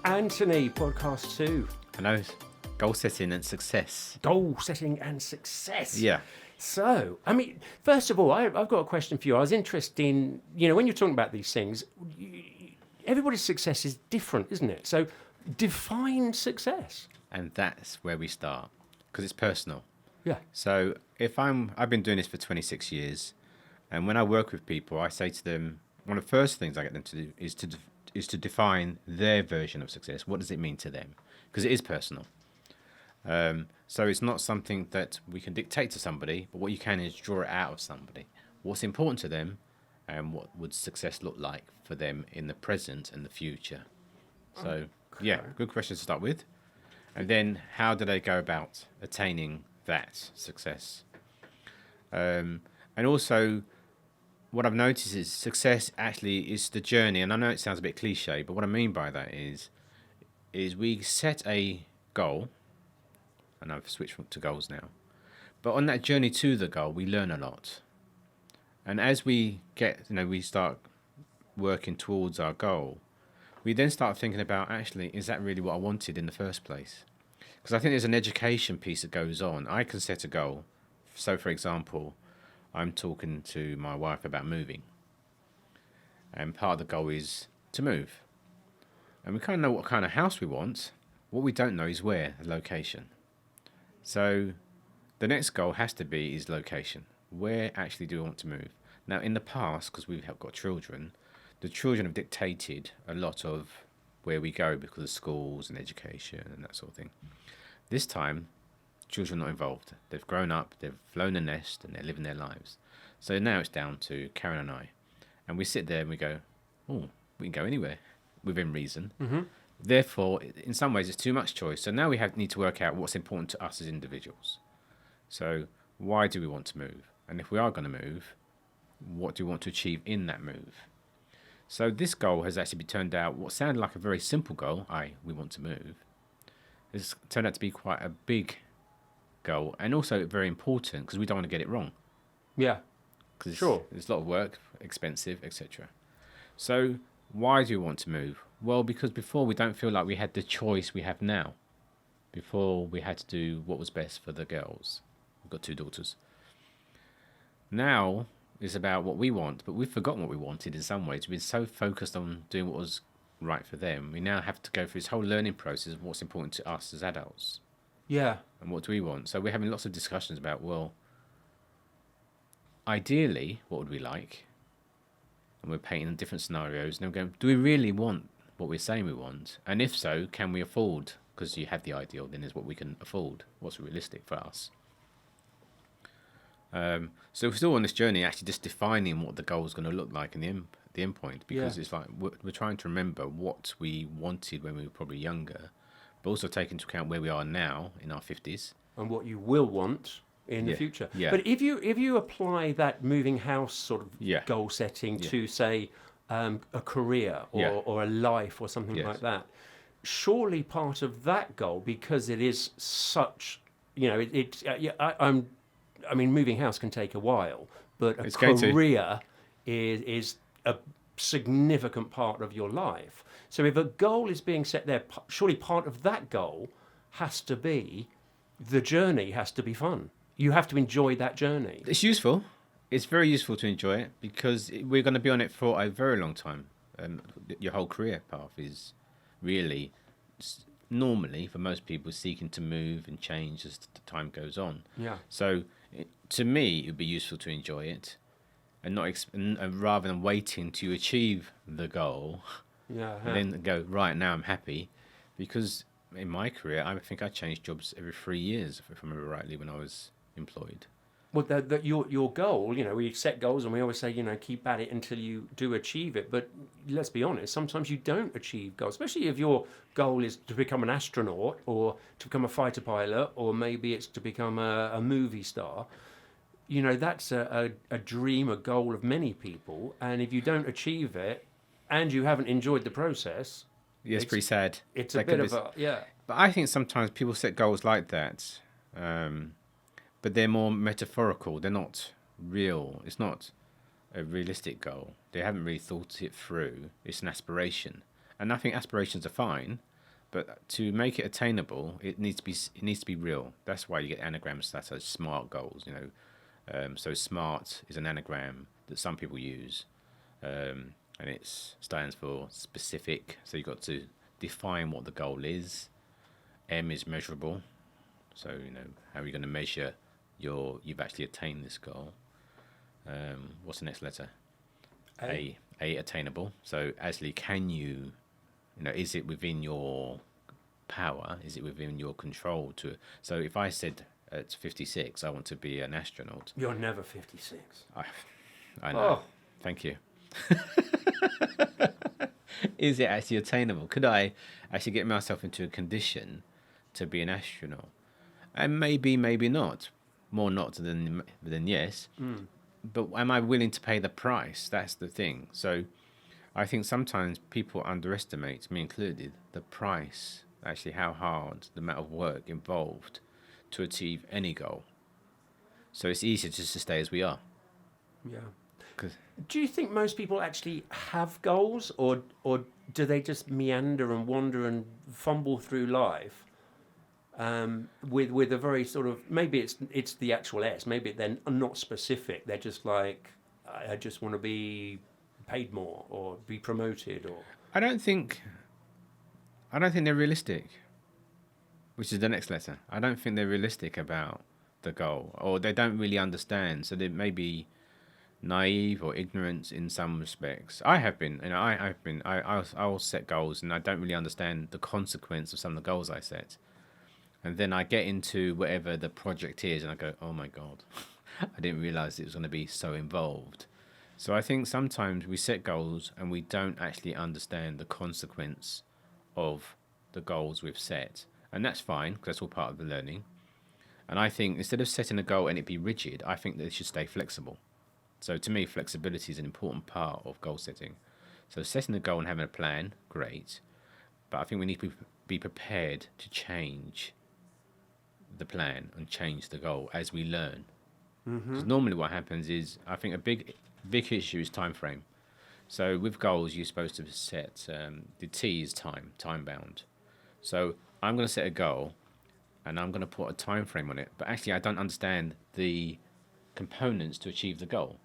Anthony, podcast 2. I know. Goal setting and success. Goal setting and success. Yeah. So, I mean, first of all, I've got a question for you. I was interested in, when you're talking about these things, everybody's success is different, isn't it? So, define success. And that's where we start because it's personal. Yeah. So I've been doing this for 26 years, and when I work with people, I say to them, one of the first things I get them to do is to define their version of success. What does it mean to them? Because it is personal. So it's not something that we can dictate to somebody, but what you can is draw it out of somebody. What's important to them, and what would success look like for them in the present and the future. So, yeah, good question to start with. And then how do they go about attaining that success? And also, what I've noticed is success actually is the journey. And I know it sounds a bit cliche, but what I mean by that is we set a goal, and I've switched to goals now. But on that journey to the goal, we learn a lot. And as we we start working towards our goal, we then start thinking about, actually, is that really what I wanted in the first place? Because I think there's an education piece that goes on. I can set a goal. So, for example, I'm talking to my wife about moving. And part of the goal is to move. And we kind of know what kind of house we want. What we don't know is where, the location. So the next goal has to be is location. Where actually do we want to move? Now, in the past, because we've got children, the children have dictated a lot of where we go because of schools and education and that sort of thing. This time, children are not involved. They've grown up, they've flown a nest, and they're living their lives. So now it's down to Karen and I. And we sit there and we go, oh, we can go anywhere within reason. Mm-hmm. Therefore, in some ways, it's too much choice. So now we need to work out what's important to us as individuals. So why do we want to move? And if we are going to move, what do we want to achieve in that move? So this goal has actually been turned out, what sounded like a very simple goal, we want to move, has turned out to be quite a big goal and also very important because we don't want to get it wrong. Yeah, because sure. It's a lot of work, expensive, etc. So why do we want to move? Well, because before we don't feel like we had the choice we have now. Before we had to do what was best for the girls. We've got 2 daughters. Now it's about what we want, but we've forgotten what we wanted in some ways. We've been so focused on doing what was right for them. We now have to go through this whole learning process of what's important to us as adults. Yeah. And what do we want? So we're having lots of discussions about, well, ideally, what would we like? And we're painting different scenarios. And then we're going, do we really want what we're saying we want? And if so, can we afford? Because you have the ideal, then is what we can afford. What's realistic for us? So we're still on this journey, actually just defining what the goal is going to look like in the end point, because it's like we're trying to remember what we wanted when we were probably younger, but also take into account where we are now in our 50s. And what you will want in the future. Yeah. But if you apply that moving house sort of goal setting to, say, a career or a life or something like that, surely part of that goal, because it is such, I mean, moving house can take a while, but a career is a significant part of your life. So if a goal is being set there, surely part of that goal has to be the journey has to be fun. You have to enjoy that journey. It's useful. It's very useful to enjoy it because we're going to be on it for a very long time. Your whole career path is really, normally for most people, seeking to move and change as the time goes on. Yeah. So to me, it would be useful to enjoy it, and not rather than waiting to achieve the goal, and then go, right, now I'm happy, because in my career, I think I changed jobs every 3 years, if I remember rightly, when I was employed. Well, your goal, we set goals and we always say, keep at it until you do achieve it. But let's be honest, sometimes you don't achieve goals, especially if your goal is to become an astronaut or to become a fighter pilot, or maybe it's to become a movie star. That's a dream, a goal of many people. And if you don't achieve it and you haven't enjoyed the process... Yeah, it's pretty sad. It's a bit of a... Yeah. But I think sometimes people set goals like that... but they're more metaphorical. They're not real. It's not a realistic goal. They haven't really thought it through. It's an aspiration. And I think aspirations are fine, But to make it attainable, it needs to be real. That's why you get anagrams that are SMART goals. So SMART is an anagram that some people use, and it stands for specific. So you've got to define what the goal is. M is measurable. So how are you going to measure you've actually attained this goal? What's the next letter? A attainable. So actually, can you, is it within your power? Is it within your control to? So if I said at 56, I want to be an astronaut. You're never 56. I know. Oh. Thank you. Is it actually attainable? Could I actually get myself into a condition to be an astronaut? And maybe not. More not than yes. But am I willing to pay the price? That's the thing. So I think sometimes people underestimate, me included, the price, actually how hard, the amount of work involved to achieve any goal. So it's easier just to stay as we are. Yeah. 'Cause Do you think most people actually have goals, or do they just meander and wander and fumble through life with a very sort of, maybe it's the actual S, maybe they're not specific. They're just like, I just want to be paid more or be promoted, or I don't think they're realistic. Which is the next letter. I don't think they're realistic about the goal, or they don't really understand. So they may be naive or ignorant in some respects. I have been, I'll set goals and I don't really understand the consequence of some of the goals I set. And then I get into whatever the project is and I go, oh my God, I didn't realize it was going to be so involved. So I think sometimes we set goals and we don't actually understand the consequence of the goals we've set. And that's fine, because that's all part of the learning. And I think instead of setting a goal and it be rigid, I think that it should stay flexible. So to me, flexibility is an important part of goal setting. So setting a goal and having a plan, great. But I think we need to be prepared to change the plan and change the goal as we learn. Because normally what happens is, I think a big issue is time frame. So with goals, you're supposed to set, the T is time bound. So I'm going to set a goal and I'm going to put a time frame on it. But actually, I don't understand the components to achieve the goal.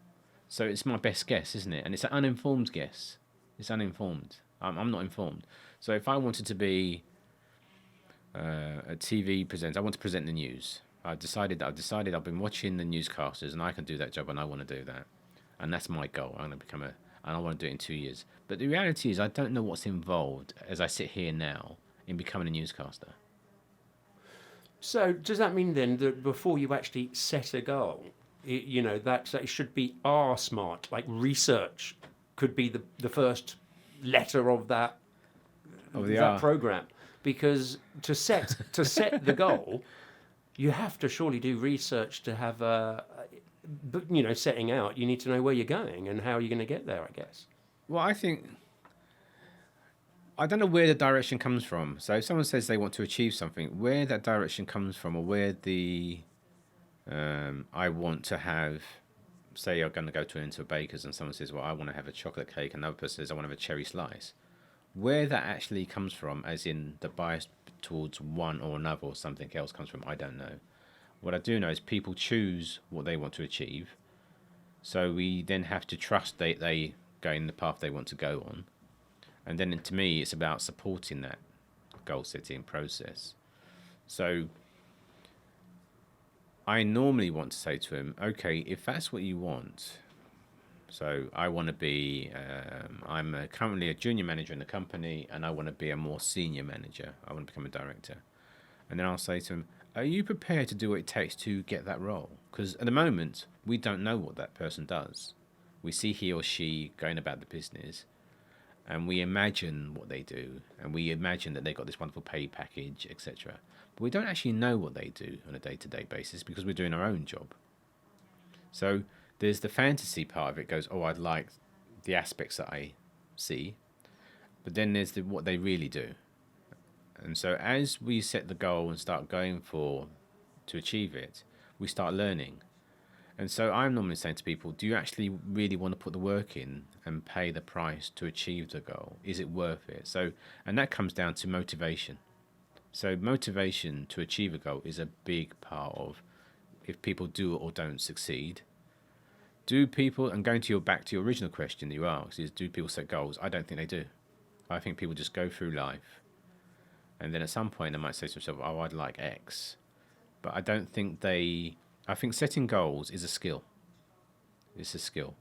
So it's my best guess, isn't it? And it's an uninformed guess. It's uninformed. I'm not informed. So if I wanted to be a TV presenter, I want to present the news. I've decided I've been watching the newscasters and I can do that job and I want to do that. And that's my goal. I'm going to and I want to do it in 2 years. But the reality is I don't know what's involved as I sit here now in becoming a newscaster. So does that mean then that before you actually set a goal, that it should be R smart, like research could be the first letter of that program, because to set the goal, you have to surely do research to have setting out. You need to know where you're going and how you're going to get there, I guess. Well, I don't know where the direction comes from. So if someone says they want to achieve something, where that direction comes from, or where I want to have, say you're going to go into a baker's and someone says, well, I want to have a chocolate cake, and another person says, I want to have a cherry slice. Where that actually comes from, as in the bias towards one or another or something else comes from, I don't know. What I do know is people choose what they want to achieve. So we then have to trust they go in the path they want to go on. And then to me, it's about supporting that goal setting process. So I normally want to say to him, okay, if that's what you want, so I want to be, I'm currently a junior manager in the company and I want to be a more senior manager. I want to become a director. And then I'll say to him, are you prepared to do what it takes to get that role? Because at the moment, we don't know what that person does. We see he or she going about the business and we imagine what they do and we imagine that they've got this wonderful pay package, etc. But we don't actually know what they do on a day-to-day basis because we're doing our own job. So there's the fantasy part of it goes, oh, I'd like the aspects that I see. But then there's what they really do. And so as we set the goal and start going to achieve it, we start learning. And so I'm normally saying to people, do you actually really want to put the work in and pay the price to achieve the goal? Is it worth it? So, and that comes down to motivation. So motivation to achieve a goal is a big part of if people do or don't succeed. Do people, and going to back to your original question that you asked, is do people set goals? I don't think they do. I think people just go through life, and then at some point they might say to themselves, oh, I'd like X. But I don't think they, I think setting goals is a skill. It's a skill.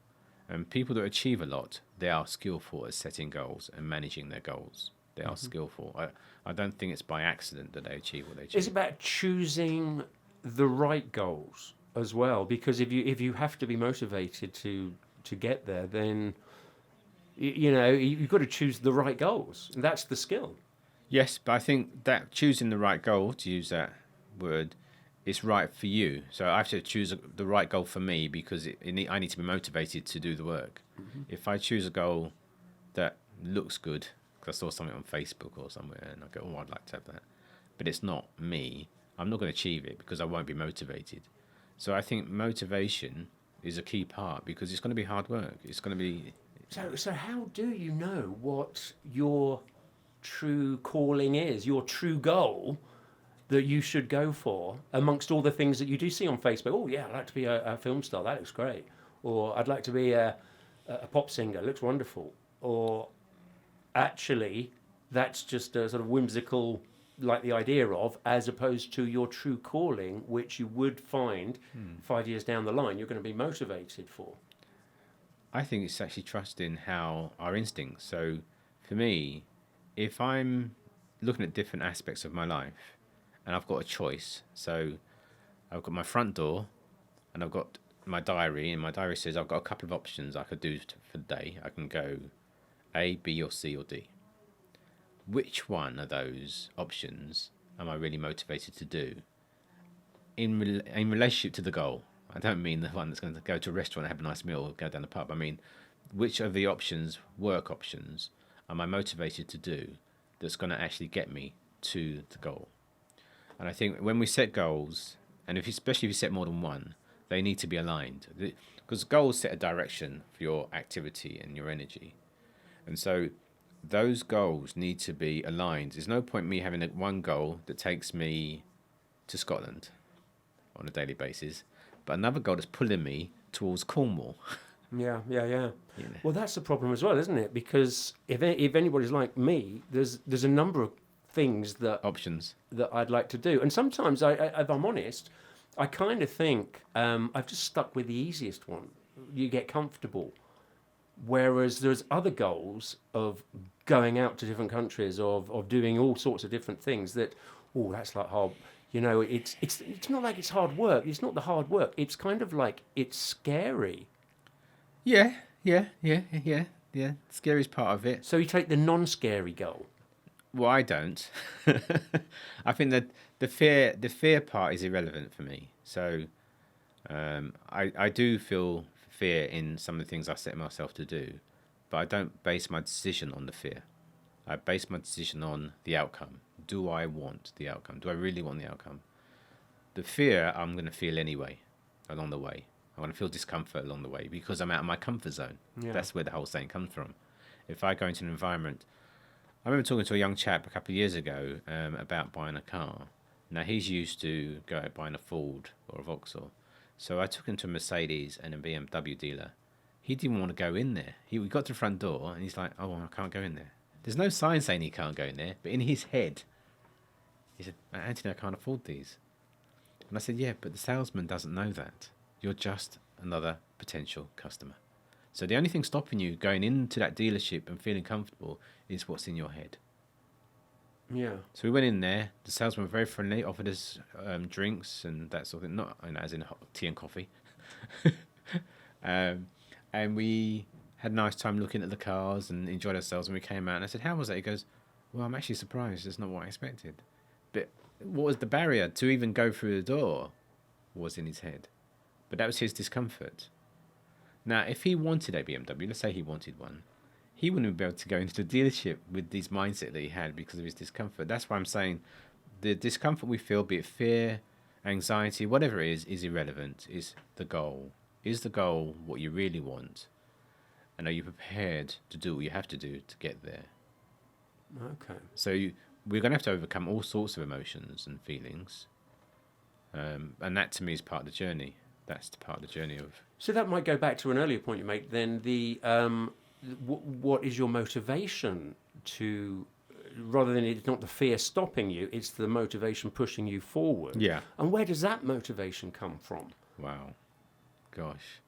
And people that achieve a lot, they are skillful at setting goals and managing their goals. They are skillful. I don't think it's by accident that they achieve what they achieve. It's about choosing the right goals as well, because if you have to be motivated to get there, then you've got to choose the right goals. And that's the skill. Yes, but I think that choosing the right goal, to use that word, is right for you. So I have to choose the right goal for me because I need to be motivated to do the work. If I choose a goal that looks good, because I saw something on Facebook or somewhere and I go, oh, I'd like to have that, but it's not me, I'm not going to achieve it because I won't be motivated. So I think motivation is a key part because it's going to be hard work. It's going to be... So how do you know what your true calling is, your true goal that you should go for amongst all the things that you do see on Facebook? Oh yeah, I'd like to be a film star, that looks great. Or I'd like to be a pop singer, it looks wonderful. Or actually, that's just a sort of whimsical, like the idea of, as opposed to your true calling, which you would find 5 years down the line, you're going to be motivated for. I think it's actually trusting how our instincts. So for me, if I'm looking at different aspects of my life and I've got a choice, so I've got my front door and I've got my diary, and my diary says I've got a couple of options I could do for the day. I can go A, B, or C, or D. Which one of those options am I really motivated to do in relationship to the goal? I don't mean the one that's going to go to a restaurant and have a nice meal or go down the pub. I mean, which of the options, work options, am I motivated to do that's going to actually get me to the goal? And I think when we set goals, and especially if you set more than one, they need to be aligned. Because goals set a direction for your activity and your energy. And so those goals need to be aligned. There's no point me having one goal that takes me to Scotland on a daily basis, but another goal that's pulling me towards Cornwall. Yeah. Yeah. Well, that's the problem as well, isn't it? Because if anybody's like me, there's a number of things Options. that I'd like to do, and sometimes if I'm honest, I kind of think I've just stuck with the easiest one. You get comfortable. Whereas there's other goals of going out to different countries, of doing all sorts of different things that, oh, that's like hard. It's not like it's hard work. It's not the hard work. It's kind of like it's scary. Yeah. Scary's part of it. So you take the non-scary goal. Well, I don't. I think that the fear part is irrelevant for me. So I do feel fear in some of the things I set myself to do, but I don't base my decision on the fear. I base my decision on the outcome. Do I want the outcome? Do I really want the outcome? The fear I'm going to feel anyway along the way. I'm going to feel discomfort along the way because I'm out of my comfort zone. Yeah. That's where the whole saying comes from. If I go into an environment... I remember talking to a young chap a couple of years ago about buying a car. Now, he's used to go out buying a Ford or a Vauxhall. So I took him to a Mercedes and a BMW dealer. He didn't want to go in there. We got to the front door and he's like, oh, I can't go in there. There's no sign saying he can't go in there, but in his head, he said, Anthony, I can't afford these. And I said, yeah, but the salesman doesn't know that. You're just another potential customer. So the only thing stopping you going into that dealership and feeling comfortable is what's in your head. Yeah. So we went in there. The salesman was very friendly, offered us drinks and that sort of thing, not as in tea and coffee. And we had a nice time looking at the cars and enjoyed ourselves. And we came out and I said, how was that? He goes, well, I'm actually surprised. It's not what I expected. But what was the barrier to even go through the door was in his head. But that was his discomfort. Now, if he wanted a BMW, let's say he wanted one, he wouldn't be able to go into the dealership with this mindset that he had because of his discomfort. That's why I'm saying the discomfort we feel, be it fear, anxiety, whatever it is irrelevant. Is the goal. Is the goal what you really want? And are you prepared to do what you have to do to get there? Okay. So we're going to have to overcome all sorts of emotions and feelings. And that to me is part of the journey. That's the part of the journey of. So that might go back to an earlier point you made. Then what is your motivation to, rather than it's not the fear stopping you, it's the motivation pushing you forward. Yeah. And where does that motivation come from? Wow. Gosh.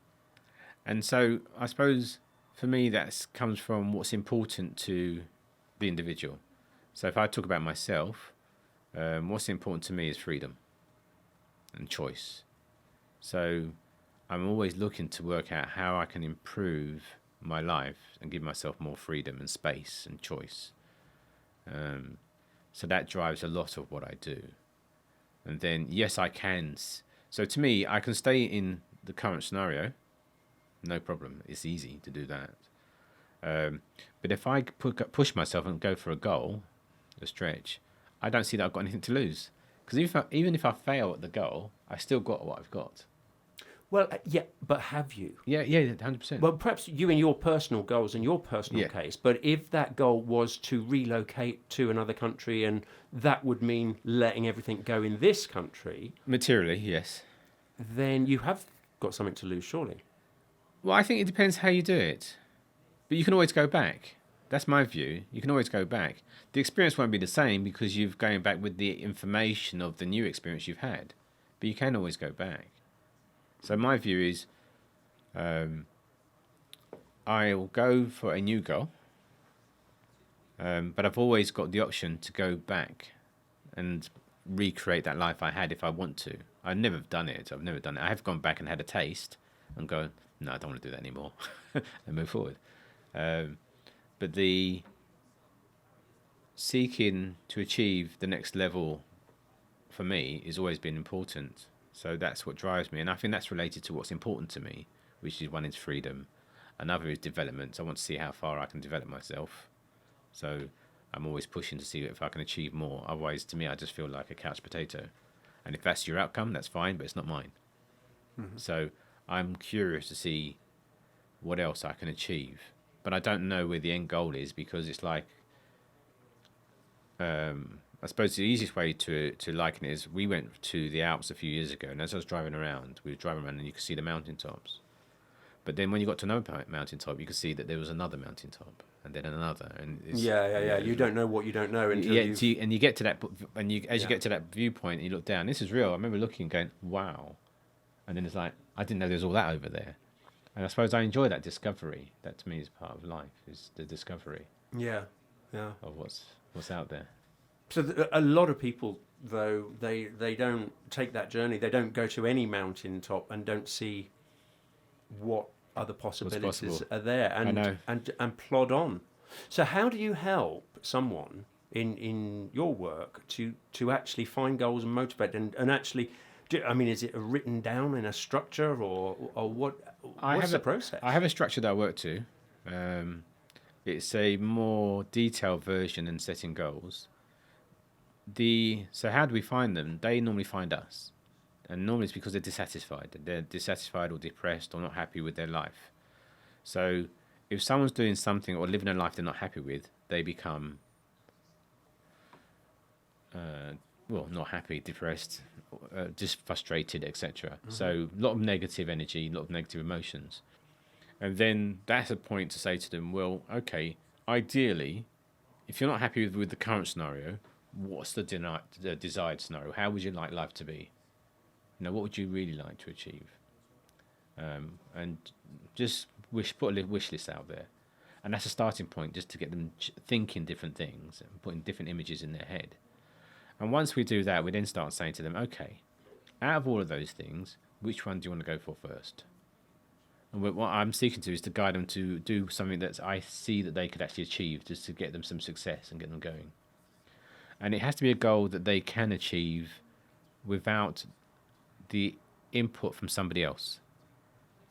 And so I suppose for me that comes from what's important to the individual. So if I talk about myself, what's important to me is freedom and choice. So I'm always looking to work out how I can improve my life and give myself more freedom and space and choice. So that drives a lot of what I do. And then, yes, I can. So to me, I can stay in the current scenario, no problem. It's easy to do that. But if I push myself and go for a goal, a stretch, I don't see that I've got anything to lose. Because even if I fail at the goal, I still got what I've got. Well, yeah, but have you? Yeah, 100%. Well, perhaps you in your personal goals and your personal case, but if that goal was to relocate to another country and that would mean letting everything go in this country, Materially, yes. then you have got something to lose, surely. Well, I think it depends how you do it. But you can always go back. That's my view. You can always go back. The experience won't be the same because you're going back with the information of the new experience you've had. But you can always go back. So my view is I'll go for a new goal. But I've always got the option to go back and recreate that life I had if I want to. I've never done it. I have gone back and had a taste and go, no, I don't want to do that anymore and move forward. But the seeking to achieve the next level for me has always been important. So that's what drives me. And I think that's related to what's important to me, which is one is freedom. Another is development. I want to see how far I can develop myself. So I'm always pushing to see if I can achieve more. Otherwise, to me, I just feel like a couch potato. And if that's your outcome, that's fine, but it's not mine. Mm-hmm. So I'm curious to see what else I can achieve. But I don't know where the end goal is because it's like, I suppose the easiest way to liken it is we went to the Alps a few years ago, and as I was driving around, we were driving around and you could see the mountaintops. But then when you got to another mountaintop, you could see that there was another mountaintop, and then another. And yeah. You don't know what you don't know until and you get to that, and you get to that viewpoint, and you look down. This is real. I remember looking and going, wow. And then it's like, I didn't know there was all that over there. And I suppose I enjoy that discovery. That to me is part of life, is the discovery. Yeah. Of what's out there. So a lot of people, though, they don't take that journey. They don't go to any mountaintop and don't see what other possibilities are there and plod on. So how do you help someone in your work to actually find goals and motivate and actually? Is it written down in a structure or what? What's the process? I have a structure that I work to. It's a more detailed version than setting goals. So how do we find them? They normally find us. And normally it's because they're dissatisfied. They're dissatisfied or depressed or not happy with their life. So if someone's doing something or living a life they're not happy with, they become, not happy, depressed, just frustrated, etc. Mm-hmm. So a lot of negative energy, a lot of negative emotions. And then that's a point to say to them, well, okay, ideally, if you're not happy with the current scenario, what's the desired scenario? How would you like life to be? What would you really like to achieve? And just put a wish list out there. And that's a starting point just to get them thinking different things and putting different images in their head. And once we do that, we then start saying to them, okay, out of all of those things, which one do you want to go for first? And what I'm seeking to is to guide them to do something that I see that they could actually achieve, just to get them some success and get them going. And it has to be a goal that they can achieve without the input from somebody else.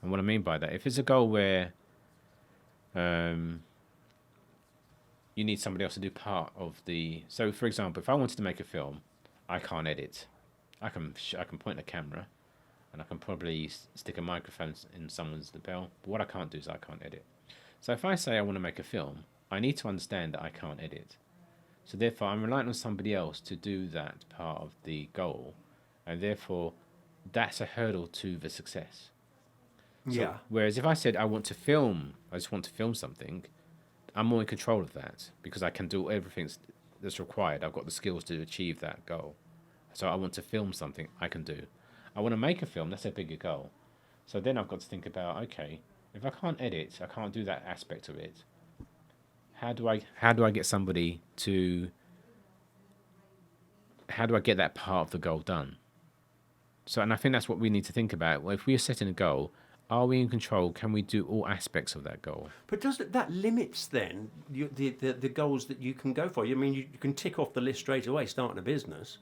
And what I mean by that, if it's a goal where you need somebody else to do part of the... So, for example, if I wanted to make a film, I can't edit. I can point a camera, and I can probably stick a microphone in someone's lapel. But what I can't do is I can't edit. So if I say I want to make a film, I need to understand that I can't edit. So therefore, I'm relying on somebody else to do that part of the goal, and therefore, that's a hurdle to the success. So, Yeah. whereas if I said I want to film, I just want to film something, I'm more in control of that because I can do everything that's required. I've got the skills to achieve that goal. So I want to film something, I can do. I want to make a film, that's a bigger goal. So then I've got to think about, okay, if I can't edit, I can't do that aspect of it. How do I get somebody to, how do I get that part of the goal done? So, and I think that's what we need to think about. Well, if we are setting a goal, are we in control? Can we do all aspects of that goal? But does that limits then the goals that you can go for? I mean, you can tick off the list straight away starting a business,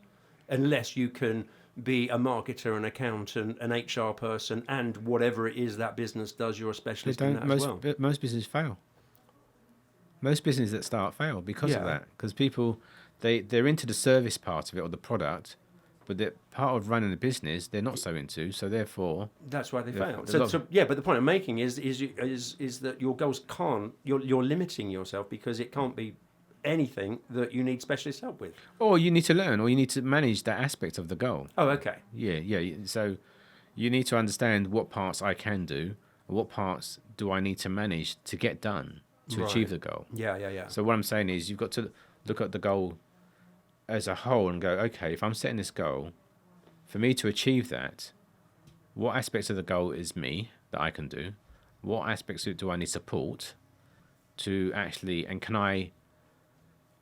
unless you can be a marketer, an accountant, an HR person, and whatever it is that business does, you're a specialist in that as well. Most businesses fail. Most businesses that start fail because of Yeah. that. Because people, they're into the service part of it or the product, but the part of running the business they're not so into. So therefore, That's why they Yeah, fail. there's a lot So yeah, but the point I'm making is that your goals can't. You're limiting yourself because it can't be anything that you need specialist help with. or you need to learn, or you need to manage that aspect of the goal. Oh, okay. Yeah. So you need to understand what parts I can do, and what parts do I need to manage to get done to achieve the goal. Yeah. So what I'm saying is you've got to look at the goal as a whole and go, okay, if I'm setting this goal, for me to achieve that, what aspects of the goal is me that I can do? What aspects do I need support to actually, and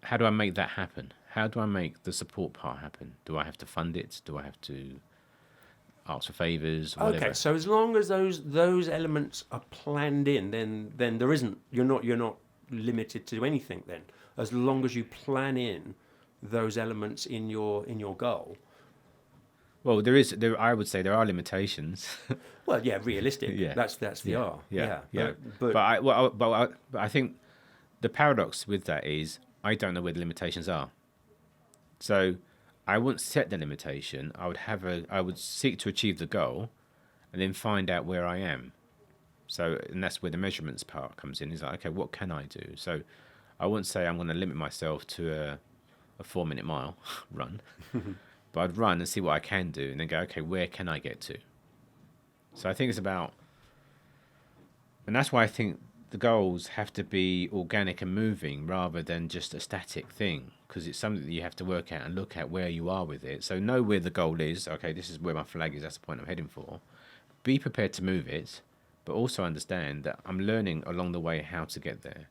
how do I make that happen? How do I make the support part happen? Do I have to fund it? Do I have to ask for favors? Whatever. Okay. So as long as those elements are planned in, then there isn't. You're not limited to anything. Then, as long as you plan in those elements in your goal. Well, I would say there are limitations. Well, yeah, realistic. Yeah. That's the R. Yeah. But But I think the paradox with that is I don't know where the limitations are. So I wouldn't set the limitation. I would seek to achieve the goal, and then find out where I am. So, and that's where the measurements part comes in. Is like, okay, what can I do? So I wouldn't say I'm going to limit myself to a 4-minute mile run, but I'd run and see what I can do, and then go, okay, where can I get to? So I think it's about, and that's why I think the goals have to be organic and moving rather than just a static thing, because it's something that you have to work out and look at where you are with it. So know where the goal is. Okay, this is where my flag is. That's the point I'm heading for. Be prepared to move it, but also understand that I'm learning along the way how to get there,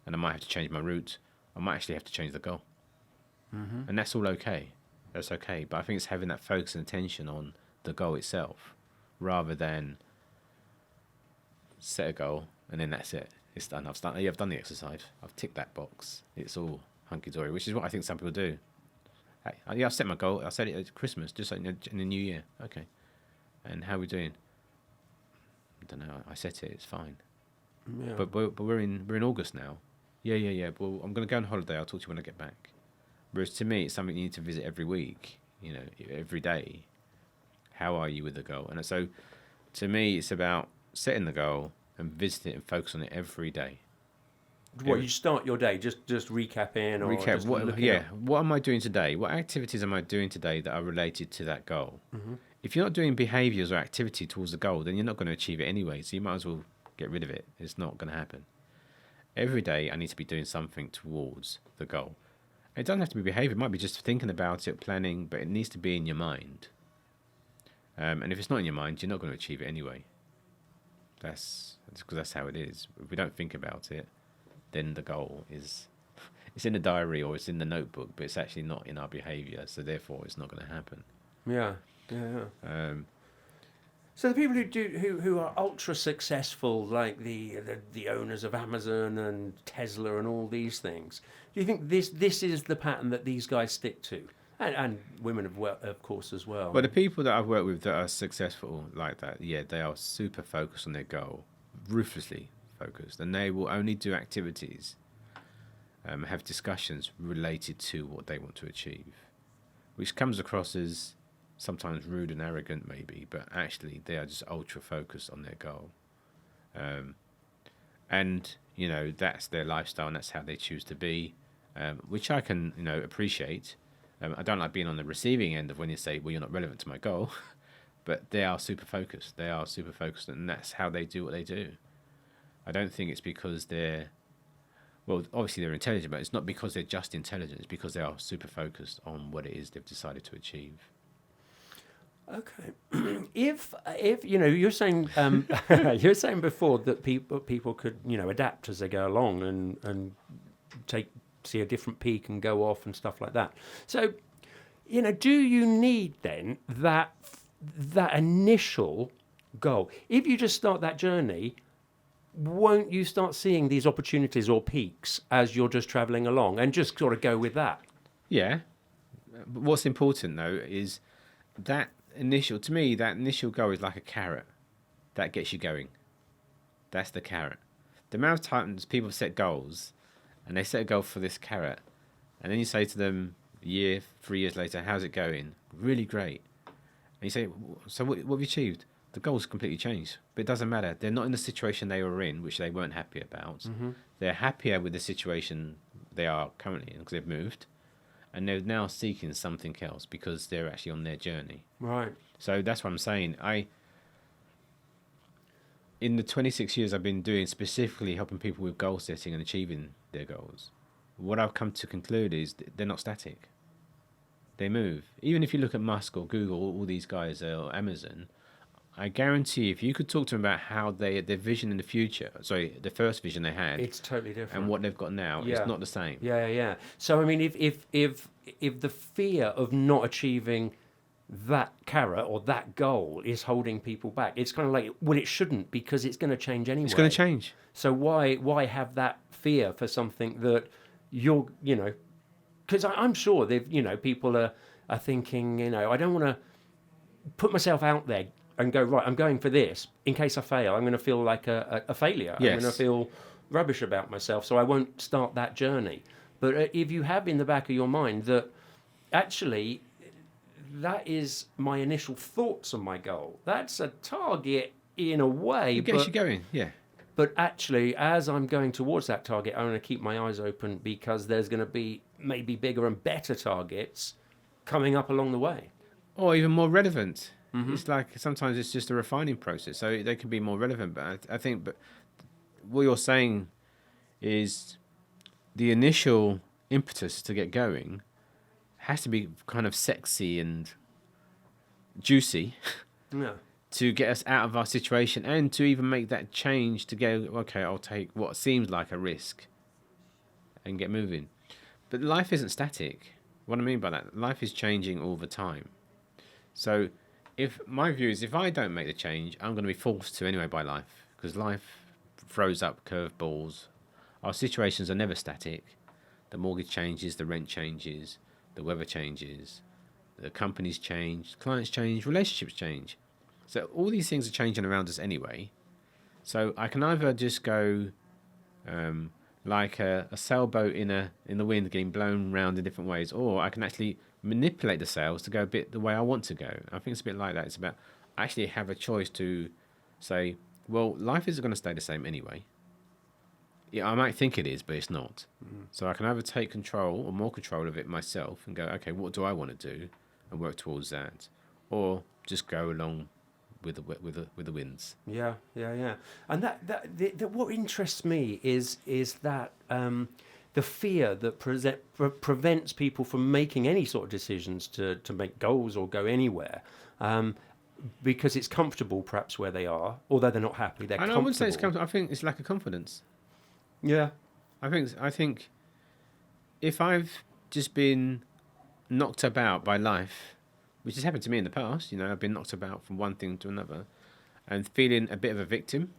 and I might have to change my route. I might actually have to change the goal, and that's all okay. That's okay. But I think it's having that focus and attention on the goal itself, rather than set a goal and then that's it. It's done. I've done the exercise. I've ticked that box. It's all hunky dory, which is what I think some people do. Hey, I've set my goal. I set it at Christmas, just like in the new year. Okay, and how are we doing? I don't know. I set it. It's fine. yeah. But we're in August now. Yeah. Well, I'm going to go on holiday. I'll talk to you when I get back. Whereas to me, it's something you need to visit every week. Every day. How are you with the goal? And so, to me, it's about setting the goal and visit it and focus on it every day. What you start your day just recapping or Recap. just What, looking yeah. up? What am I doing today? What activities am I doing today that are related to that goal? If you're not doing behaviours or activity towards the goal, then you're not going to achieve it anyway. So you might as well get rid of it. It's not going to happen. Every day, I need to be doing something towards the goal. It doesn't have to be behaviour. It might be just thinking about it, planning, but it needs to be in your mind. And if it's not in your mind, you're not going to achieve it anyway. That's because that's how it is. If we don't think about it, then the goal is, it's in the diary or it's in the notebook, but it's actually not in our behaviour. So therefore, it's not going to happen. Yeah. So the people who are ultra successful, like the owners of Amazon and Tesla and all these things, do you think this is the pattern that these guys stick to, and women of course as well? Well, the people that I've worked with that are successful like that, yeah, they are super focused on their goal, ruthlessly focused, and they will only do activities, have discussions related to what they want to achieve, which comes across as sometimes rude and arrogant maybe, but actually they are just ultra focused on their goal. And that's their lifestyle and that's how they choose to be, which I can appreciate. I don't like being on the receiving end of when you say, well, you're not relevant to my goal. But they are super focused. They are super focused, and that's how they do what they do. I don't think it's because obviously they're intelligent, but it's not because they're just intelligent. It's because they are super focused on what it is they've decided to achieve. Okay. If you're saying you're saying before that people could adapt as they go along and see a different peak and go off and stuff like that. So do you need then that initial goal? If you just start that journey, won't you start seeing these opportunities or peaks as you're just traveling along and just sort of go with that? Yeah. But what's important though is that initial goal is like a carrot that gets you going. That's the carrot. The amount of times people set goals and they set a goal for this carrot and then you say to them a year, 3 years later, how's it going? Really great. And you say, so what have you achieved? The goal's completely changed. But it doesn't matter. They're not in the situation they were in, which they weren't happy about. Mm-hmm. They're happier with the situation they are currently in because they've moved. And they're now seeking something else because they're actually on their journey. Right. So that's what I'm saying. In the 26 years I've been doing specifically helping people with goal setting and achieving their goals, what I've come to conclude is they're not static. They move. Even if you look at Musk or Google, all these guys, or Amazon, I guarantee if you could talk to them about how their vision in the future, the first vision they had, it's totally different, and what they've got now, it's not the same. Yeah. So I mean, if the fear of not achieving that carrot or that goal is holding people back, it's kind of like, well, it shouldn't, because it's going to change anyway. It's going to change. So why have that fear for something that you're because I'm sure people are thinking, I don't want to put myself out there and go, right, I'm going for this. In case I fail, I'm going to feel like a failure. Yes. I'm going to feel rubbish about myself, so I won't start that journey. But if you have in the back of your mind that actually that is my initial thoughts on my goal, that's a target in a way. It gets you going, yeah. But actually, as I'm going towards that target, I want to keep my eyes open because there's going to be maybe bigger and better targets coming up along the way. Or even more relevant. Mm-hmm. It's like sometimes it's just a refining process, so they can be more relevant. But I think what you're saying is the initial impetus to get going has to be kind of sexy and juicy. Yeah. To get us out of our situation and to even make that change to go, okay, I'll take what seems like a risk and get moving. But life isn't static. What I mean by that, life is changing all the time. So my view is if I don't make the change, I'm going to be forced to anyway by life, because life throws up curveballs. Our situations are never static. The mortgage changes, the rent changes, the weather changes, the companies change, clients change, relationships change. So all these things are changing around us anyway. So I can either just go like a sailboat in the wind getting blown around in different ways, or I can actually manipulate the sails to go a bit the way I want to go. I think it's a bit like that. It's about I actually have a choice to say, well, life isn't going to stay the same anyway. Yeah, I might think it is, but it's not. Mm-hmm. So I can either take control or more control of it myself and go, okay, what do I want to do, and work towards that, or just go along with the winds. Yeah. And that what interests me is that the fear that prevents people from making any sort of decisions to make goals or go anywhere, because it's comfortable perhaps where they are, although they're not happy. They're comfortable. I wouldn't say it's comfortable. I think it's lack of confidence. Yeah. I think if I've just been knocked about by life, which has happened to me in the past, I've been knocked about from one thing to another, and feeling a bit of a victim,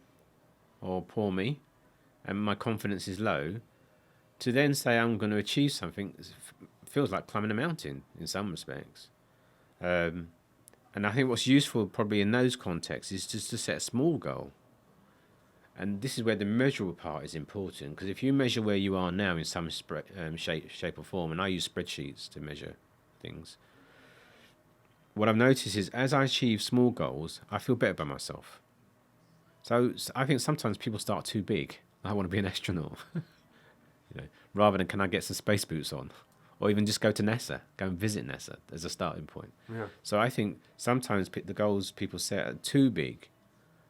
or poor me, and my confidence is low, to then say I'm going to achieve something feels like climbing a mountain in some respects. And I think what's useful probably in those contexts is just to set a small goal. And this is where the measurable part is important, because if you measure where you are now in some shape or form, and I use spreadsheets to measure things, what I've noticed is as I achieve small goals, I feel better about myself. So I think sometimes people start too big. I want to be an astronaut, rather than can I get some space boots on, or even just go to NASA, go and visit NASA as a starting point. Yeah. So I think sometimes the goals people set are too big.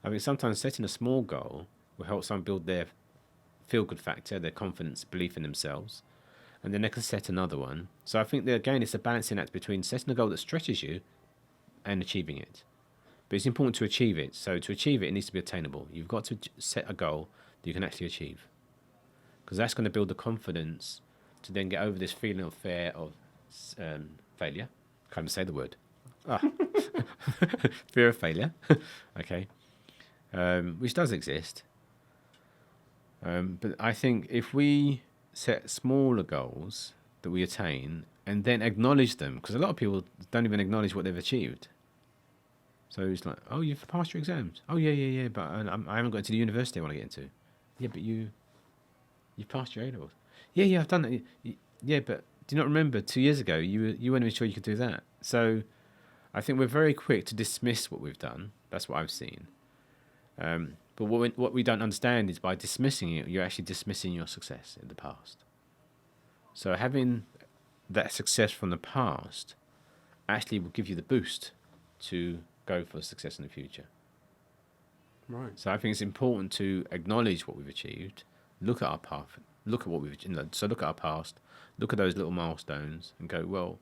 I think sometimes setting a small goal will help someone build their feel-good factor, their confidence, belief in themselves, and then they can set another one. So I think that, again, it's a balancing act between setting a goal that stretches you and achieving it. But it's important to achieve it. So to achieve it, it needs to be attainable. You've got to set a goal that you can actually achieve, because that's going to build the confidence to then get over this feeling of fear of failure. Can't even say the word. Fear of failure. Okay. Which does exist. But I think if we set smaller goals that we attain and then acknowledge them, because a lot of people don't even acknowledge what they've achieved. So it's like, oh, you've passed your exams. Oh, yeah, but I haven't got into the university I want to get into. Yeah, but you've passed your A-levels. Yeah, I've done that. Yeah, but do you not remember 2 years ago you weren't even sure you could do that? So I think we're very quick to dismiss what we've done. That's what I've seen. But what we don't understand is by dismissing it, you're actually dismissing your success in the past. So having that success from the past actually will give you the boost to go for success in the future. Right. So I think it's important to acknowledge what we've achieved, look at our path, look at what we've so look at our past, look at those little milestones and go, well.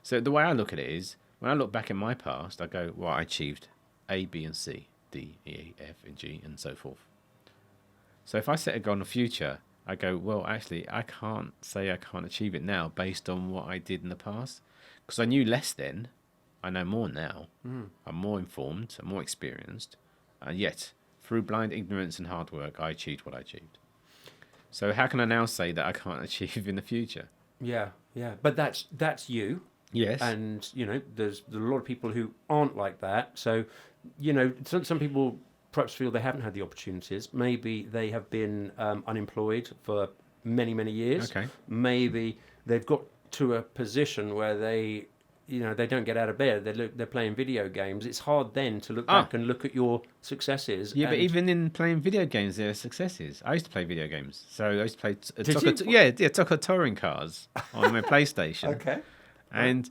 So the way I look at it is, when I look back in my past, I go, well, I achieved A, B, and C, D, E, F, and G, and so forth. So if I set a goal in the future, I go, well, actually, I can't say I can't achieve it now based on what I did in the past, because I knew less then. I know more now. I'm more informed, I'm more experienced, and yet through blind ignorance and hard work, I achieved what I achieved. So how can I now say that I can't achieve in the future? Yeah. But that's you. Yes. And there's a lot of people who aren't like that. So some people perhaps feel they haven't had the opportunities. Maybe they have been unemployed for many years. Okay. Maybe they've got to a position where they don't get out of bed. They're playing video games. It's hard then to look back and look at your successes. Yeah, but even in playing video games, there are successes. I used to play video games, so I used to play Tucker touring cars on my PlayStation. Okay. And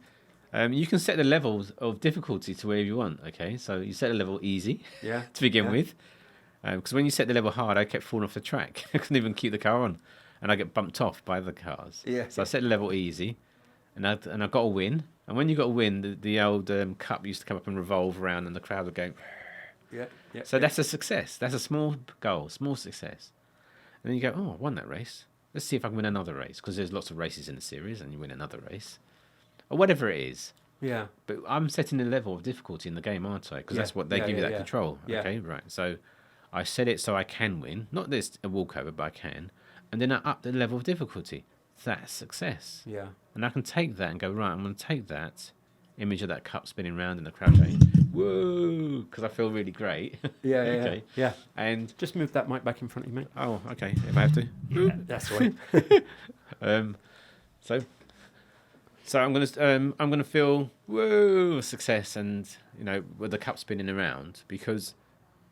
you can set the levels of difficulty to wherever you want. Okay, so you set the level easy to begin with, because when you set the level hard, I kept falling off the track. I couldn't even keep the car on, and I get bumped off by the cars. Yeah. So I set the level easy, and I got a win. And when you got a win, the old cup used to come up and revolve around, and the crowd would go. Yeah. So that's a success. That's a small goal, small success. And then you go, oh, I won that race. Let's see if I can win another race, because there's lots of races in the series, and you win another race, or whatever it is. Yeah. But I'm setting the level of difficulty in the game, aren't I? Because that's what they give you that control. Yeah. Okay, right. So I set it so I can win. Not that it's a walkover, but I can. And then I up the level of difficulty. That's success. Yeah. And I can take that and go, right, I'm going to take that image of that cup spinning around in the crowd going, whoa, because I feel really great. Yeah. Okay. Yeah. And Just move that mic back in front of you, mate. oh, okay, if I have to. Yeah, that's the way. So I'm gonna feel whoa success, and with the cup spinning around, because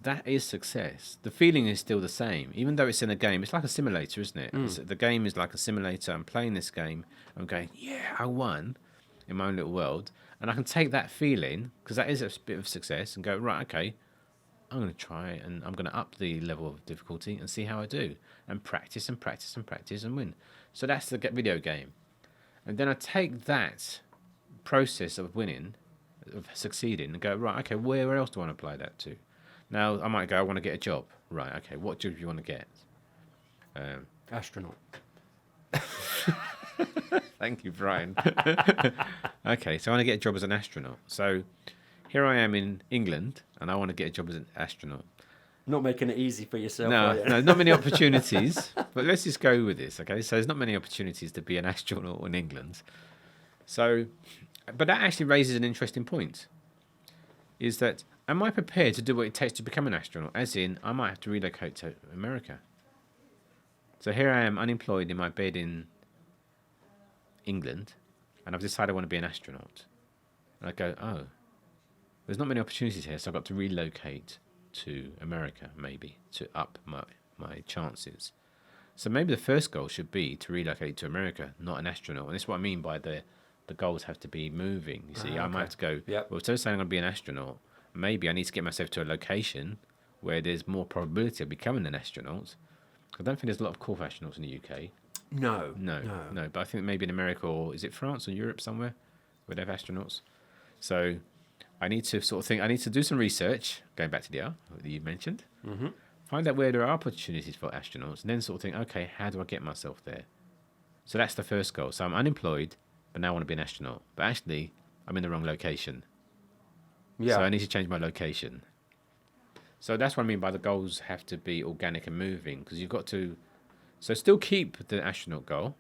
that is success. The feeling is still the same, even though it's in a game. It's like a simulator, isn't it? The game is like a simulator. I'm playing this game. I'm going, yeah, I won in my own little world, and I can take that feeling, because that is a bit of success, and go, right, okay, I'm going to try, and I'm going to up the level of difficulty and see how I do, and practice and practice and practice and win. So that's the video game. And then I take that process of winning, of succeeding, and go, right, okay, where else do I want to apply that to? Now, I might go, I want to get a job. Right, okay, what job do you want to get? Astronaut. Thank you, Brian. Okay, so I want to get a job as an astronaut. So here I am in England, and I want to get a job as an astronaut. Not making it easy for yourself. No, not many opportunities. But let's just go with this, okay? So there's not many opportunities to be an astronaut in England. So, but that actually raises an interesting point. Is that, am I prepared to do what it takes to become an astronaut? As in, I might have to relocate to America. So here I am, unemployed in my bed in England, and I've decided I want to be an astronaut. And I go, oh, there's not many opportunities here, so I've got to relocate to America, maybe, to up my chances. So maybe the first goal should be to relocate to America, not an astronaut. And that's what I mean by the goals have to be moving. You see, I might have to go, Yep. well, instead of saying I'm going to be an astronaut, maybe I need to get myself to a location where there's more probability of becoming an astronaut. I don't think there's a lot of cool astronauts in the UK. No. No. But I think maybe in America, or is it France or Europe somewhere where they have astronauts? So I need to sort of think, I need to do some research, going back to the R that you mentioned, find out where there are opportunities for astronauts, and then sort of think, okay, how do I get myself there? So that's the first goal. So I'm unemployed, but now I want to be an astronaut. But actually, I'm in the wrong location. Yeah. So I need to change my location. So that's what I mean by the goals have to be organic and moving, because you've got to, so still keep the astronaut goal,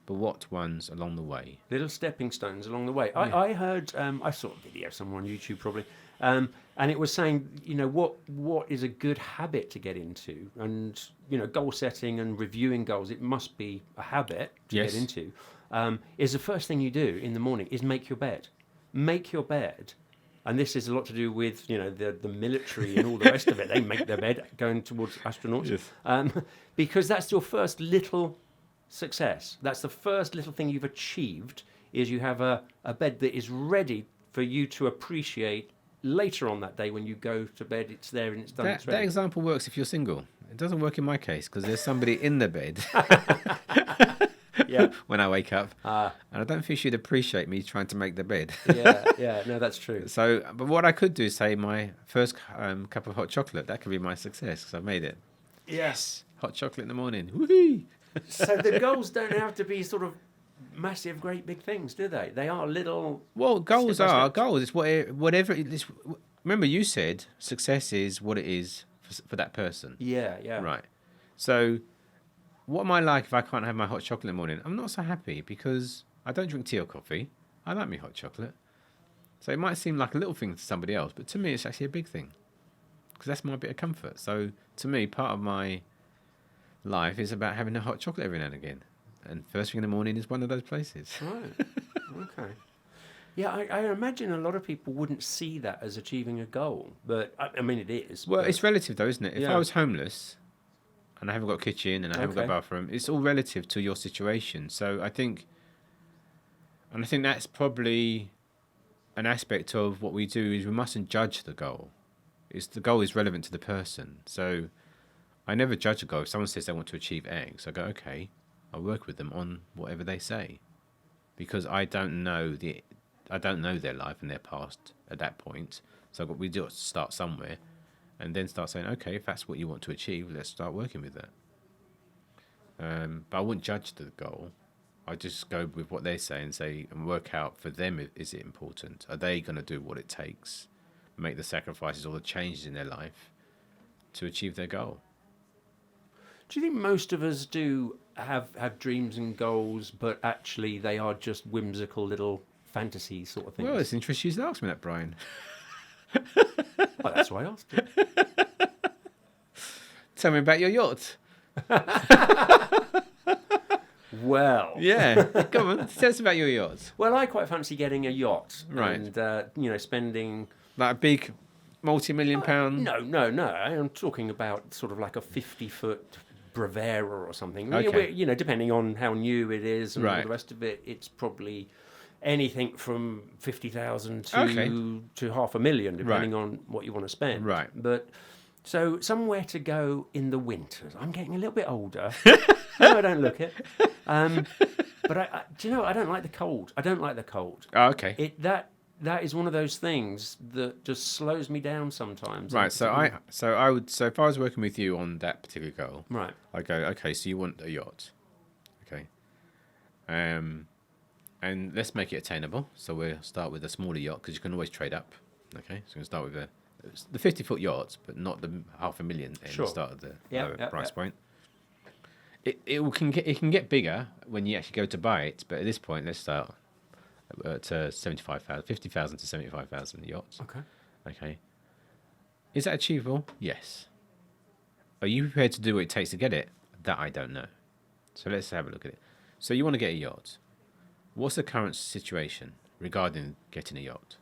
but what ones along the way? Little stepping stones along the way. I heard, I saw a video somewhere on YouTube probably, and it was saying, what is a good habit to get into? And, goal setting and reviewing goals, it must be a habit to Yes. get into. Is the first thing you do in the morning is make your bed. Make your bed. And this is a lot to do with, the military and all the rest of it. They make their bed going towards astronauts. Yes. Because that's your first little success. That's the first little thing you've achieved, is you have a bed that is ready for you to appreciate later on that day when you go to bed. It's there and it's done. It's That ready. example works if you're single. It doesn't work in my case because there's somebody in the bed Yeah. when I wake up, and I don't think she'd appreciate me trying to make the bed. Yeah, no, that's true. So, but what I could do is say my first cup of hot chocolate. That could be my success because I've made it. Yes, hot chocolate in the morning. Woohoo! So the goals don't have to be sort of massive, great big things, do they? They are little. Well, goals Step by are step. goals. It's whatever it is. Remember, you said success is what it is for that person. Yeah. Right. So, what am I like if I can't have my hot chocolate in the morning? I'm not so happy because I don't drink tea or coffee. I like my hot chocolate. So it might seem like a little thing to somebody else, but to me, it's actually a big thing because that's my bit of comfort. So, to me, part of my life is about having a hot chocolate every now and again. And first thing in the morning is one of those places. Right. Okay. Yeah, I imagine a lot of people wouldn't see that as achieving a goal, but I mean it is. Well, but- it's relative though, isn't it? If Yeah. I was homeless and I haven't got a kitchen and I haven't got a Okay. bathroom, it's all relative to your situation. So I think that's probably an aspect of what we do is we mustn't judge the goal. The goal is relevant to the person. So I never judge a goal. If someone says they want to achieve X, I go, okay, I'll work with them on whatever they say, because I don't know their life and their past at that point. So we do have to start somewhere, and then start saying, okay, if that's what you want to achieve, let's start working with that. But I wouldn't judge the goal. I just go with what they say and work out for them, is it important? Are they going to do what it takes, make the sacrifices or the changes in their life to achieve their goal? Do you think most of us do have dreams and goals, but actually they are just whimsical little fantasy sort of things? Well, it's interesting you should ask me that, Brian. Well, that's why I asked it. Tell me about your yacht. Well, Yeah, come on, tell us about your yacht. well, I quite fancy getting a yacht, Right. And spending. Like a big multi-million pound. No. I'm talking about sort of like a 50-foot Bravera or something. Okay. Depending on how new it is and all Right. the rest of it, it's probably anything from 50,000 to Okay. to 500,000, depending on what you want to spend. Right. But so somewhere to go in the winters. I'm getting a little bit older. No, I don't look it. But do you know? I don't like the cold. I don't like the cold. Oh, okay. That is one of those things that just slows me down sometimes. Right. So if I was working with you on that particular goal, Right. I go, okay, so you want a yacht, okay, and let's make it attainable. So we'll start with a smaller yacht because you can always trade up. Okay, so we'll start with the 50-foot yacht, but not the 500,000 at Sure. the start of the Yeah, lower yeah, price yeah. point. It can get bigger when you actually go to buy it, but at this point, let's start at 75,000, 50,000 to 75,000 yachts. Okay. Okay. Is that achievable? Yes. Are you prepared to do what it takes to get it? That I don't know. So let's have a look at it. So you want to get a yacht. What's the current situation? regarding getting a yacht?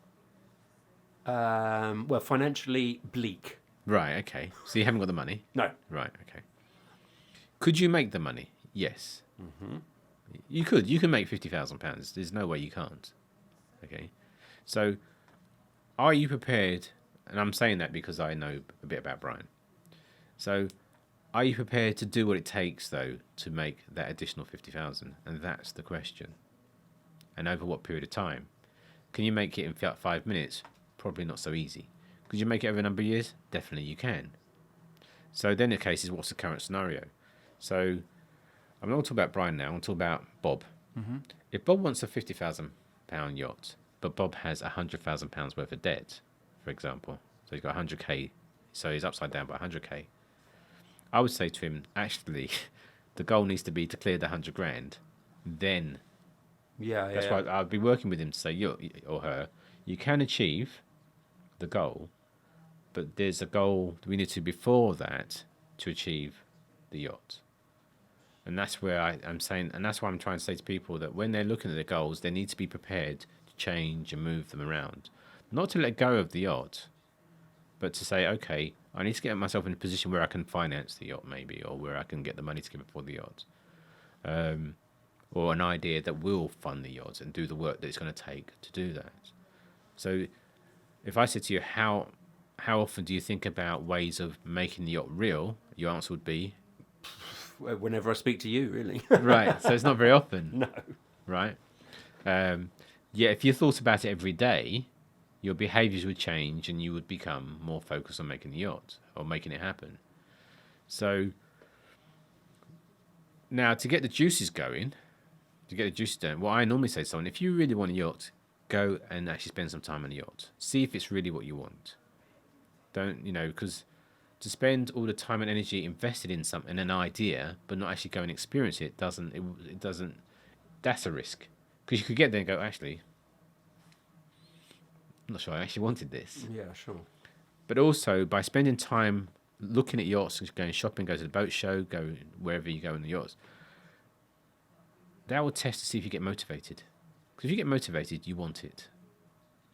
Well, financially bleak. Right. Okay. So you haven't got the money. No. Right. Okay. Could you make the money? Yes. You could. You can make £50,000. There's no way you can't. Okay. So, are you prepared? And I'm saying that because I know a bit about Brian. So, are you prepared to do what it takes though to make that additional 50,000? And that's the question. And over what period of time? Can you make it in 5 minutes? Probably not so easy. Could you make it over a number of years? Definitely you can. So then the case is, what's the current scenario? So I'm not talking about Brian now. I'm talking about Bob. If Bob wants a £50,000 yacht, but Bob has £100,000 worth of debt, for example, so he's got 100k, so he's upside down by 100k. I would say to him, actually, the goal needs to be to clear the 100 grand. Then that's why I'd be working with him to say, you or her, you can achieve the goal, but there's a goal we need to before that to achieve the yacht. And that's where I'm saying, and that's why I'm trying to say to people that when they're looking at their goals, they need to be prepared to change and move them around. Not to let go of the yacht, but to say, okay, I need to get myself in a position where I can finance the yacht maybe, or where I can get the money together for the yacht. Or an idea that will fund the yacht and do the work that it's going to take to do that. So if I said to you, how often do you think about ways of making the yacht real? Your answer would be, Whenever I speak to you, really. right. So it's not very often. No. Right. Yeah, if you thought about it every day, your behaviours would change and you would become more focused on making the yacht or making it happen. So now to get the juices going, what I normally say to someone, if you really want a yacht, go and actually spend some time on a yacht. See if it's really what you want. Don't, because to spend all the time and energy invested in something, an idea, but not actually go and experience it, it doesn't, that's a risk. Because you could get there and go, actually, I'm not sure I actually wanted this. Yeah, sure. But also, by spending time looking at yachts, going shopping, go to the boat show, go wherever you go in the yachts, that will test to see if you get motivated. Because if you get motivated, you want it.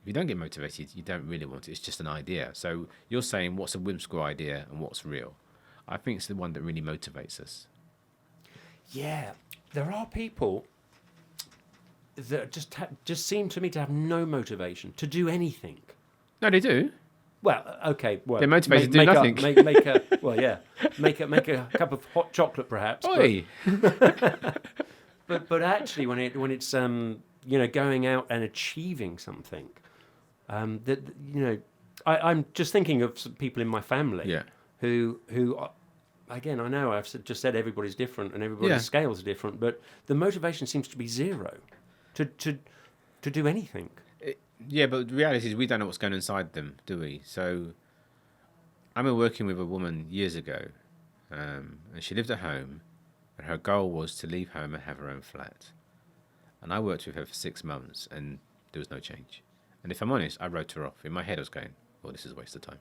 If you don't get motivated, you don't really want it. It's just an idea. So you're saying what's a whimsical idea and what's real. I think it's the one that really motivates us. Yeah, there are people that just seem to me to have no motivation to do anything. No, they do. Well, okay. Well, they're motivated to do nothing. Make a cup of hot chocolate, perhaps. Oi. But actually, when it's going out and achieving something, I'm just thinking of some people in my family who again, I know I've just said everybody's different and everybody's scales are different, but the motivation seems to be zero to do anything. Yeah, but the reality is we don't know what's going on inside them, do we? So I remember working with a woman years ago, and she lived at home, and her goal was to leave home and have her own flat. And I worked with her for 6 months, and there was no change. And if I'm honest, I wrote her off. In my head, I was going, well, this is a waste of time.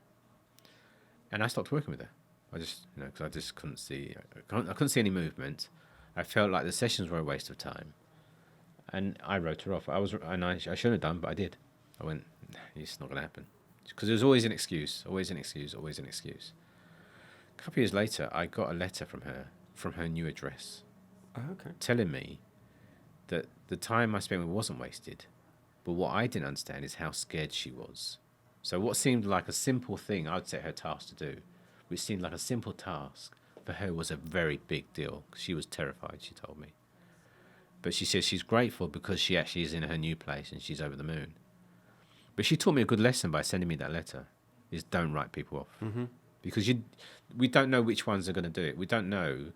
And I stopped working with her. I just, because I just couldn't see, I couldn't see any movement. I felt like the sessions were a waste of time. And I wrote her off. I shouldn't have done, but I did. I went, it's not going to happen. Because there was always an excuse, always an excuse, always an excuse. A couple of years later, I got a letter from her new address. Oh, okay. Telling me that the time I spent with wasn't wasted. But what I didn't understand is how scared she was. So what seemed like a simple thing I'd set her task to do, which seemed like a simple task, for her was a very big deal. She was terrified, she told me. But she says she's grateful because she actually is in her new place and she's over the moon. But she taught me a good lesson by sending me that letter, is don't write people off. Mm-hmm. Because we don't know which ones are going to do it. We don't know.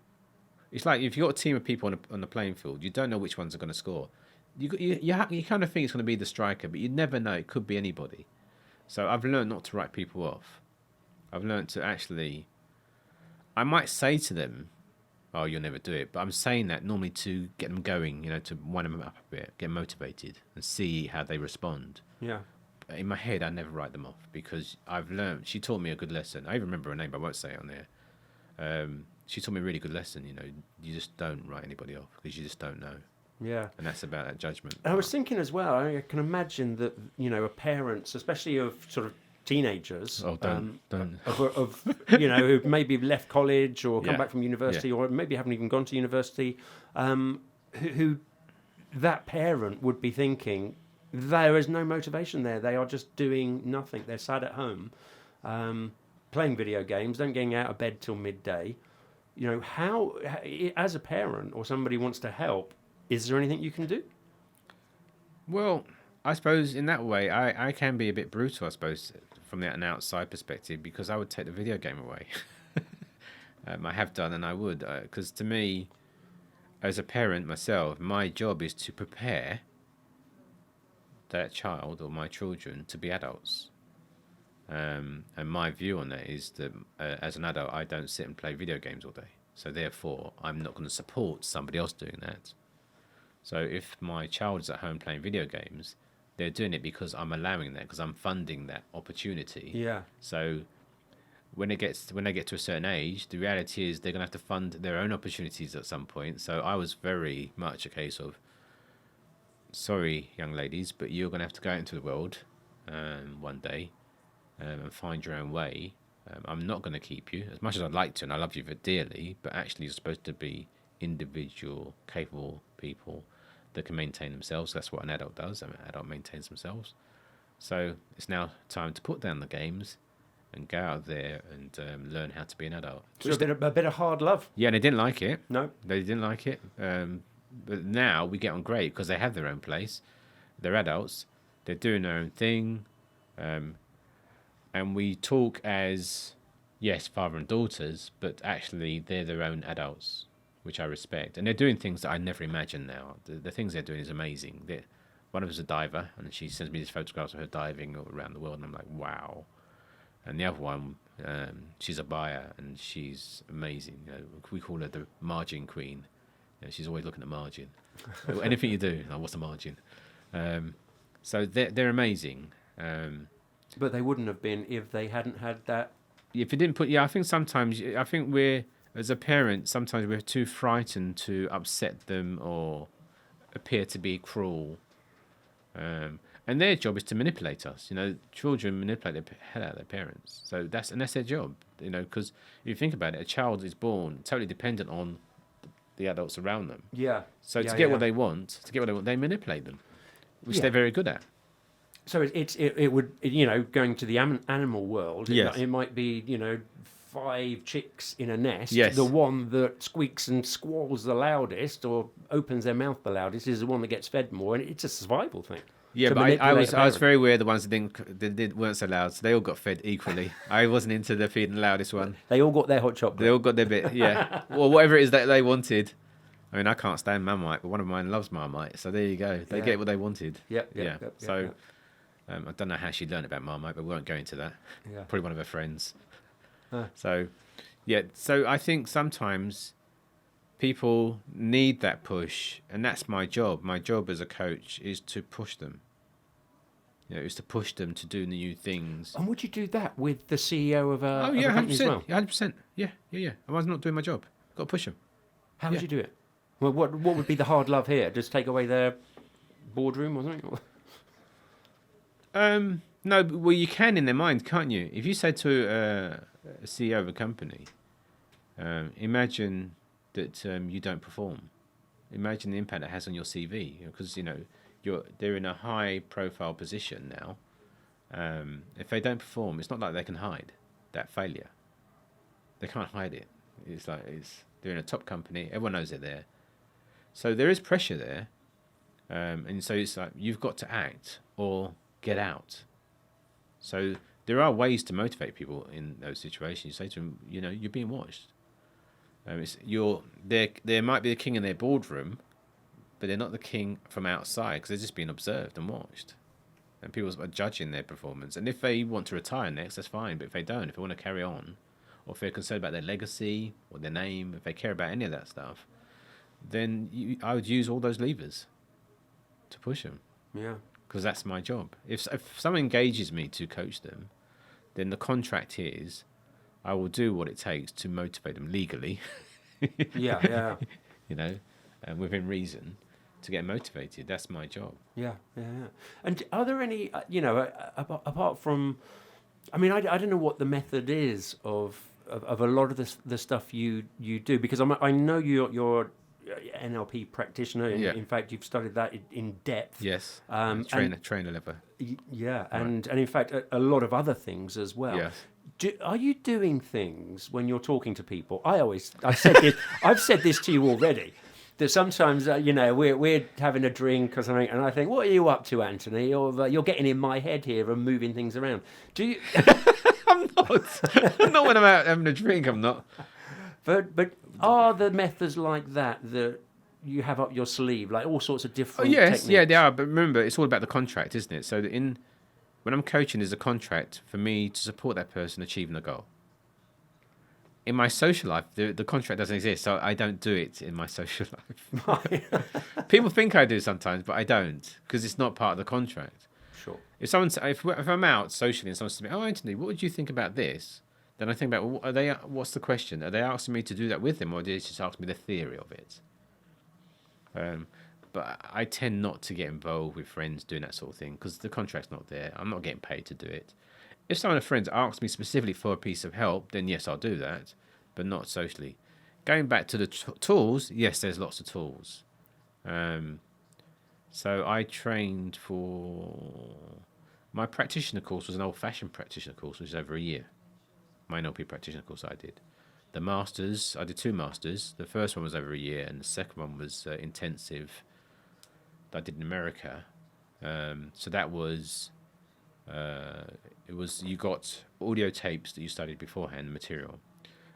It's like if you've got a team of people on the playing field, you don't know which ones are going to score. You kind of think it's going to be the striker, but you never know. It could be anybody. So I've learned not to write people off. I've learned to actually... I might say to them, oh, you'll never do it. But I'm saying that normally to get them going, to wind them up a bit, get motivated, and see how they respond. Yeah. In my head, I never write them off because I've learned. She taught me a good lesson. I even remember her name, but I won't say it on there. She taught me a really good lesson. You just don't write anybody off because you just don't know. Yeah. and that's about that judgment. And I was thinking as well, I can imagine that, parents, especially of sort of teenagers, Oh, don't. of who maybe left college or come Yeah. back from university or maybe haven't even gone to university, who that parent would be thinking, there is no motivation there. They are just doing nothing. They're sat at home, playing video games, don't getting out of bed till midday. How, as a parent or somebody wants to help, is there anything you can do? Well, I suppose in that way, I can be a bit brutal, I suppose, from an outside perspective, because I would take the video game away. I have done, and I would, because to me, as a parent myself, my job is to prepare that child or my children to be adults. And my view on that is that as an adult, I don't sit and play video games all day. So therefore, I'm not going to support somebody else doing that. So if my child is at home playing video games, they're doing it because I'm allowing that, because I'm funding that opportunity. Yeah. So when they get to a certain age, the reality is they're going to have to fund their own opportunities at some point. So I was very much a case of, sorry, young ladies, but you're going to have to go out into the world one day and find your own way. I'm not going to keep you, as much as I'd like to, and I love you dearly, but actually you're supposed to be individual, capable people that can maintain themselves. That's what an adult does. An adult maintains themselves. So it's now time to put down the games and go out there and learn how to be an adult. So a bit of hard love. Yeah, and they didn't like it. No. They didn't like it. But now we get on great because they have their own place. They're adults. They're doing their own thing. And we talk as, yes, father and daughters, but actually they're their own adults, which I respect. And they're doing things that I never imagined now. The things they're doing is amazing. One of us is a diver, and she sends me these photographs of her diving around the world, and I'm like, wow. And the other one, she's a buyer, and she's amazing. We call her the margin queen. She's always looking at margin. Anything you do, what's the margin? So they're amazing. But they wouldn't have been if they hadn't had that. If you didn't put, I think we're, as a parent, sometimes we're too frightened to upset them or appear to be cruel. And their job is to manipulate us. Children manipulate the hell out of their parents. So that's their job. Because if you think about it, a child is born totally dependent on the adults around them. Yeah. So to get what they want, they manipulate them, which they're very good at. So it would going to the animal world. Yes. It might be 5 chicks in a nest. Yes. The one that squeaks and squalls the loudest or opens their mouth the loudest is the one that gets fed more, and it's a survival thing. Yeah, to but I manipulate a was parent. very aware the ones that weren't so loud, so they all got fed equally. I wasn't into the feeding the loudest one. They all got their hot They chocolate. all got their bit, yeah. Well, whatever it is that they wanted. I mean, I can't stand Marmite, but one of mine loves Marmite, so there you go. They get what they wanted. Yep. So I don't know how she learned about Marmite, but we won't go into that. Yeah. Probably one of her friends. Huh. So I think sometimes people need that push, and that's my job. My job as a coach is to push them. Is to push them to do new things. And would you do that with the CEO of a, Oh yeah, of a company as well? 100%. Yeah. Otherwise, I'm not doing my job. Got to push them. How would you do it? Well, what would be the hard love here? Just take away their boardroom or something? No, well, you can in their mind, can't you? If you say to a CEO of a company, imagine that you don't perform. Imagine the impact it has on your CV, because they're in a high-profile position now. If they don't perform, it's not like they can hide that failure. They can't hide it. They're in a top company. Everyone knows they're there. So there is pressure there, and so it's like you've got to act or get out. So there are ways to motivate people in those situations. You say to them, you're being watched. There might be a king in their boardroom, but they're not the king from outside because they're just being observed and watched. And people are judging their performance. And if they want to retire next, that's fine. But if they don't, if they want to carry on, or if they're concerned about their legacy or their name, if they care about any of that stuff, then I would use all those levers to push them. Yeah. Because that's my job. If someone engages me to coach them, then the contract is I will do what it takes to motivate them legally. Yeah. Within reason. to get motivated. That's my job. Yeah, yeah, yeah. And are there any, apart from, I mean, I don't know what the method is of a lot of the stuff you do, because I know you're NLP practitioner. Yeah. In fact, you've studied that in depth. Yes. Trainer level. Yeah, and in fact, a lot of other things as well. Yes. Are you doing things when you're talking to people? I've said this. I've said this to you already. That sometimes, we're having a drink or something, and I think, "What are you up to, Anthony?" Or you're getting in my head here and moving things around. Do you? I'm not. Not when I'm out having a drink. I'm not. But are there methods like that you have up your sleeve, like all sorts of different? Yes, techniques? yeah, they are. But remember, it's all about the contract, isn't it? So when I'm coaching, there's a contract for me to support that person achieving the goal. In my social life, the contract doesn't exist, so I don't do it in my social life. People think I do sometimes, but I don't, because it's not part of the contract. Sure. If I'm out socially and someone says to me, "Oh, Anthony, what would you think about this?" Then I think about, well, what's the question? Are they asking me to do that with them, or are they just asking me the theory of it? But I tend not to get involved with friends doing that sort of thing, because the contract's not there. I'm not getting paid to do it. If some of the friends ask me specifically for a piece of help, then yes, I'll do that, but not socially. Going back to the tools, yes, there's lots of tools. So I trained for... My practitioner course was an old-fashioned practitioner course, which was over a year. My NLP practitioner course I did. The masters, I did 2 masters. The first one was over a year, and the second one was intensive that I did in America. So that was... you got audio tapes that you studied beforehand, the material,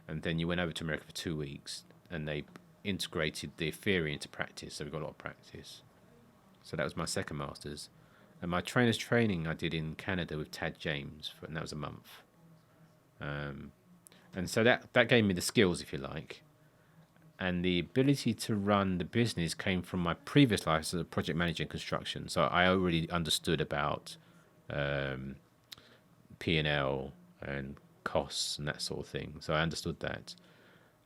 and then you went over to America for 2 weeks, and they integrated the theory into practice, so we got a lot of practice. So that was my second master's. And my trainer's training I did in Canada with Tad James, and that was a month. And so that gave me the skills, if you like, and the ability to run the business came from my previous life as a project manager in construction. So I already understood about P&L and costs and that sort of thing. So I understood that.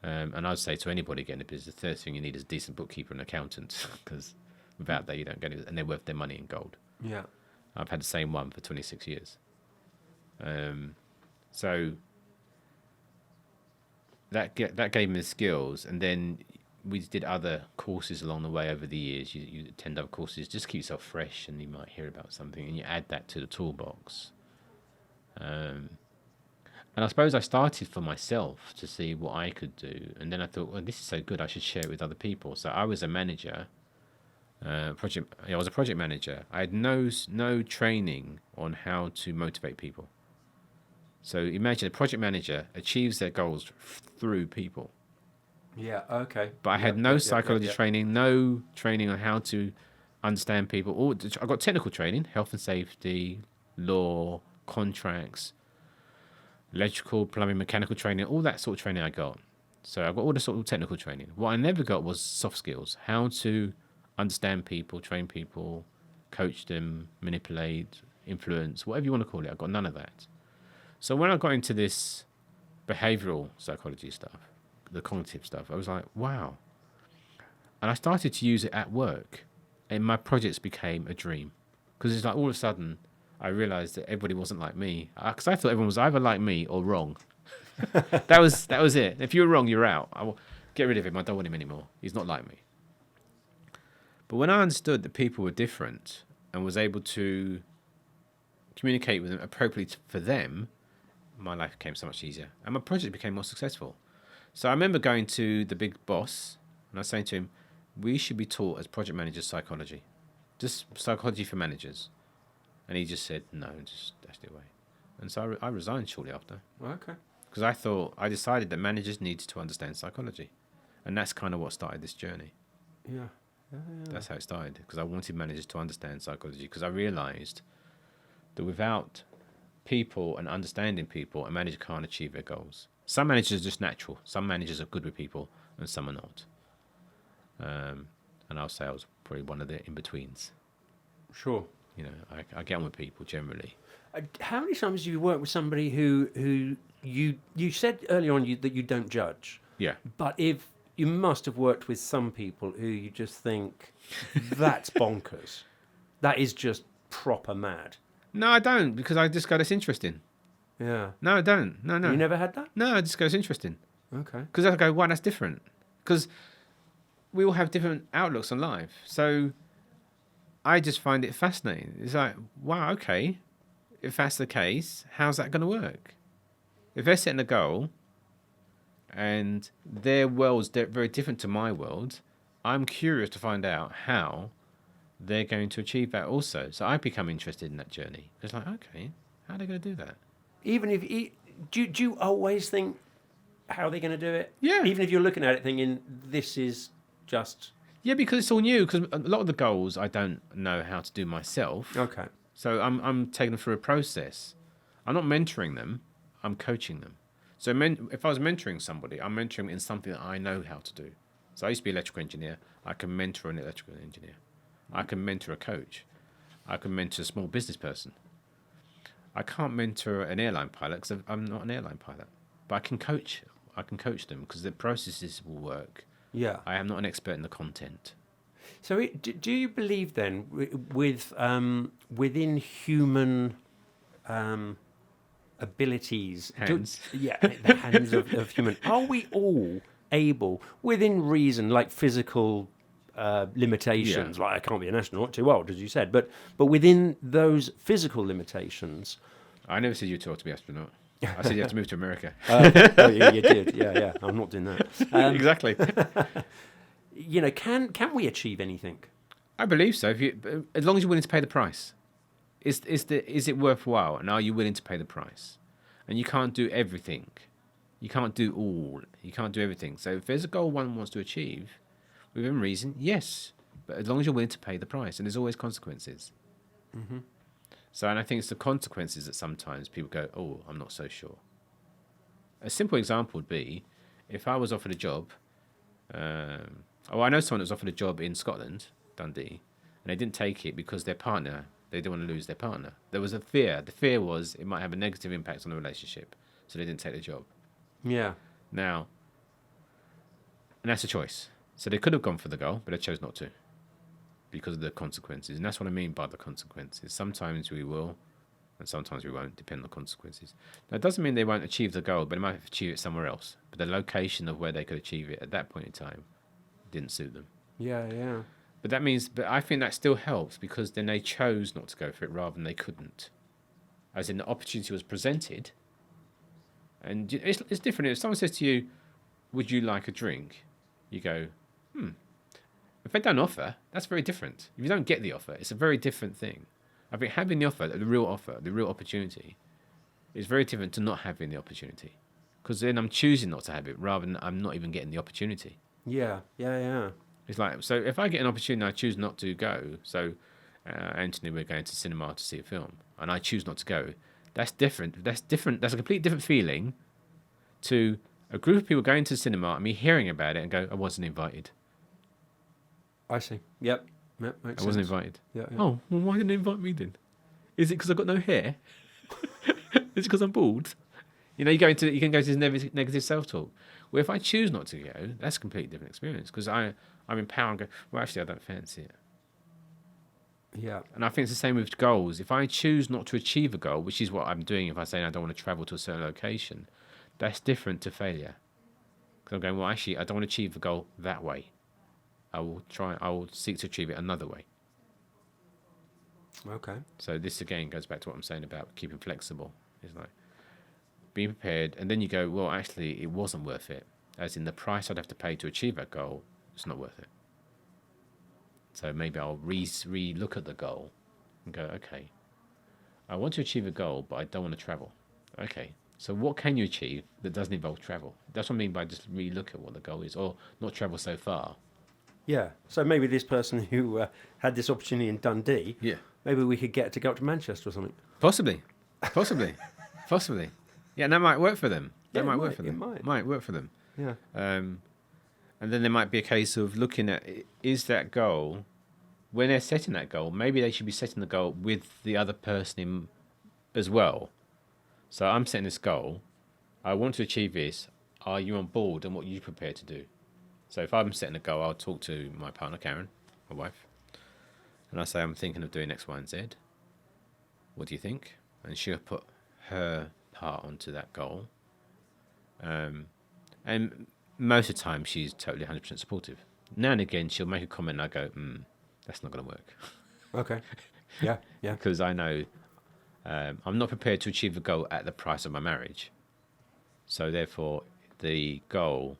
And I'd say to anybody getting a business, the third thing you need is a decent bookkeeper and accountant, because without that you don't get it, and they're worth their money in gold. Yeah. I've had the same one for 26 years. So that gave me the skills, and then we did other courses along the way over the years. You attend other courses, just keep yourself fresh, and you might hear about something, and you add that to the toolbox. And I suppose I started for myself to see what I could do, and then I thought, well, this is so good, I should share it with other people. So I was a manager, I was a project manager. I had no training on how to motivate people. So imagine a project manager achieves their goals through people. Yeah, okay. But I had no psychology training, no training on how to understand people. I got technical training, health and safety, law, contracts, electrical, plumbing, mechanical training, all that sort of training I got. So I got all the sort of technical training. What I never got was soft skills, how to understand people, train people, coach them, manipulate, influence, whatever you want to call it. I got none of that. So when I got into this behavioral psychology stuff, the cognitive stuff, I was like, wow. And I started to use it at work, and my projects became a dream. Because it's like all of a sudden, I realized that everybody wasn't like me. Because I thought everyone was either like me or wrong. that was it. If you were wrong, you're out. I will get rid of him. I don't want him anymore. He's not like me. But when I understood that people were different and was able to communicate with them appropriately for them, my life became so much easier. And my project became more successful. So I remember going to the big boss, and I was saying to him, we should be taught as project managers psychology. Just psychology for managers. And he just said, no, just dashed it away. And so I resigned shortly after. Okay. Because I decided that managers needed to understand psychology. And that's kind of what started this journey. Yeah. That's how it started. Because I wanted managers to understand psychology. Because I realized that without people and understanding people, a manager can't achieve their goals. Some managers are just natural. Some managers are good with people, and some are not. And I'll say I was probably one of the in-betweens. Sure. You know, I get on with people generally. How many times have you worked with somebody who you said earlier on that you don't judge? Yeah. But if you must have worked with some people who you just think, that's bonkers. That is just proper mad. No, I don't, because I just go, that's interesting. Yeah. No, I don't. No. You never had that? No, I just go, it's interesting. Okay. Because I go, wow, that's different. Because we all have different outlooks on life. So I just find it fascinating. It's like, wow, okay. If that's the case, how's that going to work? If they're setting a goal and their world's very different to my world, I'm curious to find out how they're going to achieve that also. So I become interested in that journey. It's like, okay, how are they going to do that? Even if do you always think how they're going to do it? Yeah. Even if you're looking at it thinking this is just Yeah, because it's all new. Because a lot of the goals I don't know how to do myself. okay. So I'm taking them through a process. I'm not mentoring them. I'm coaching them. So if I was mentoring somebody, I'm mentoring in something that I know how to do. So I used to be an electrical engineer. I can mentor an electrical engineer. I can mentor a coach. I can mentor a small business person. I can't mentor an airline pilot because I'm not an airline pilot. But I can coach. I can coach them because the processes will work. Yeah. I am not an expert in the content. So do you believe then with within human abilities, Hands. the hands of human, are we all able within reason, like physical limitations, like I can't be an astronaut, too old, as you said, but within those physical limitations? I never said you were taught to be an astronaut. I said you have to move to America. Oh, yeah, you did. Yeah. I'm not doing that. Exactly. Can we achieve anything? I believe so. As long as you're willing to pay the price, is it worthwhile, and are you willing to pay the price? And you can't do everything. You can't do all. You can't do everything. So if there's a goal one wants to achieve, within reason, yes, but as long as you're willing to pay the price, and there's always consequences. Mm-hmm. So, and I think it's the consequences that sometimes people go, "Oh, I'm not so sure." A simple example would be, if I was offered a job. I know someone that was offered a job in Scotland, Dundee, and they didn't take it because their partner, they didn't want to lose their partner. There was a fear. The fear was it might have a negative impact on the relationship, so they didn't take the job. Yeah. Now, and that's a choice. So they could have gone for the goal, but they chose not to because of the consequences. And that's what I mean by the consequences. Sometimes we will, and sometimes we won't, depending on the consequences. Now, it doesn't mean they won't achieve the goal, but they might achieve it somewhere else. But the location of where they could achieve it at that point in time didn't suit them. Yeah. But I think that still helps because then they chose not to go for it rather than they couldn't. As in, the opportunity was presented. And it's different. If someone says to you, would you like a drink? You go, If they don't offer, that's very different. If you don't get the offer, it's a very different thing. I think having the offer, the real opportunity, is very different to not having the opportunity. Because then I'm choosing not to have it rather than I'm not even getting the opportunity. Yeah. It's like, so if I get an opportunity, I choose not to go. So, Anthony, we're going to cinema to see a film, and I choose not to go. That's different. That's a completely different feeling to a group of people going to the cinema and me hearing about it and go, I wasn't invited. I see. Yep. Makes I sense. wasn't invited. Yeah. Oh, well, why didn't they invite me then? Is it because I've got no hair? Is it because I'm bald? You can go to this negative self-talk. Well, if I choose not to go, that's a completely different experience because I'm in power and go, well, actually, I don't fancy it. Yeah. And I think it's the same with goals. If I choose not to achieve a goal, which is what I'm doing if I say I don't want to travel to a certain location, that's different to failure. Because I'm going, well, actually, I don't want to achieve the goal that way. I will seek to achieve it another way. Okay. So this, again, goes back to what I'm saying about keeping flexible. It's like being prepared, and then you go, well, actually, it wasn't worth it. As in the price I'd have to pay to achieve that goal, it's not worth it. So maybe I'll re-look at the goal and go, okay, I want to achieve a goal, but I don't want to travel. Okay, so what can you achieve that doesn't involve travel? That's what I mean by just re-look at what the goal is, or not travel so far. Yeah. So maybe this person who had this opportunity in Dundee, Yeah. maybe we could get to go up to Manchester or something. Possibly. Yeah, and that might work for them. Yeah, That might it work for might, them. it might. Might work for them. Yeah. And then there might be a case of looking at, is that goal, when they're setting that goal, maybe they should be setting the goal with the other person in as well. So I'm setting this goal. I want to achieve this. Are you on board and what are you prepared to do? So if I'm setting a goal, I'll talk to my partner, Karen, my wife, and I say, I'm thinking of doing X, Y, and Z. What do you think? And she'll put her part onto that goal. And most of the time, she's totally 100% supportive. Now and again, she'll make a comment and I go, that's not going to work. Okay. Yeah. Yeah. Because I know I'm not prepared to achieve a goal at the price of my marriage. So therefore, the goal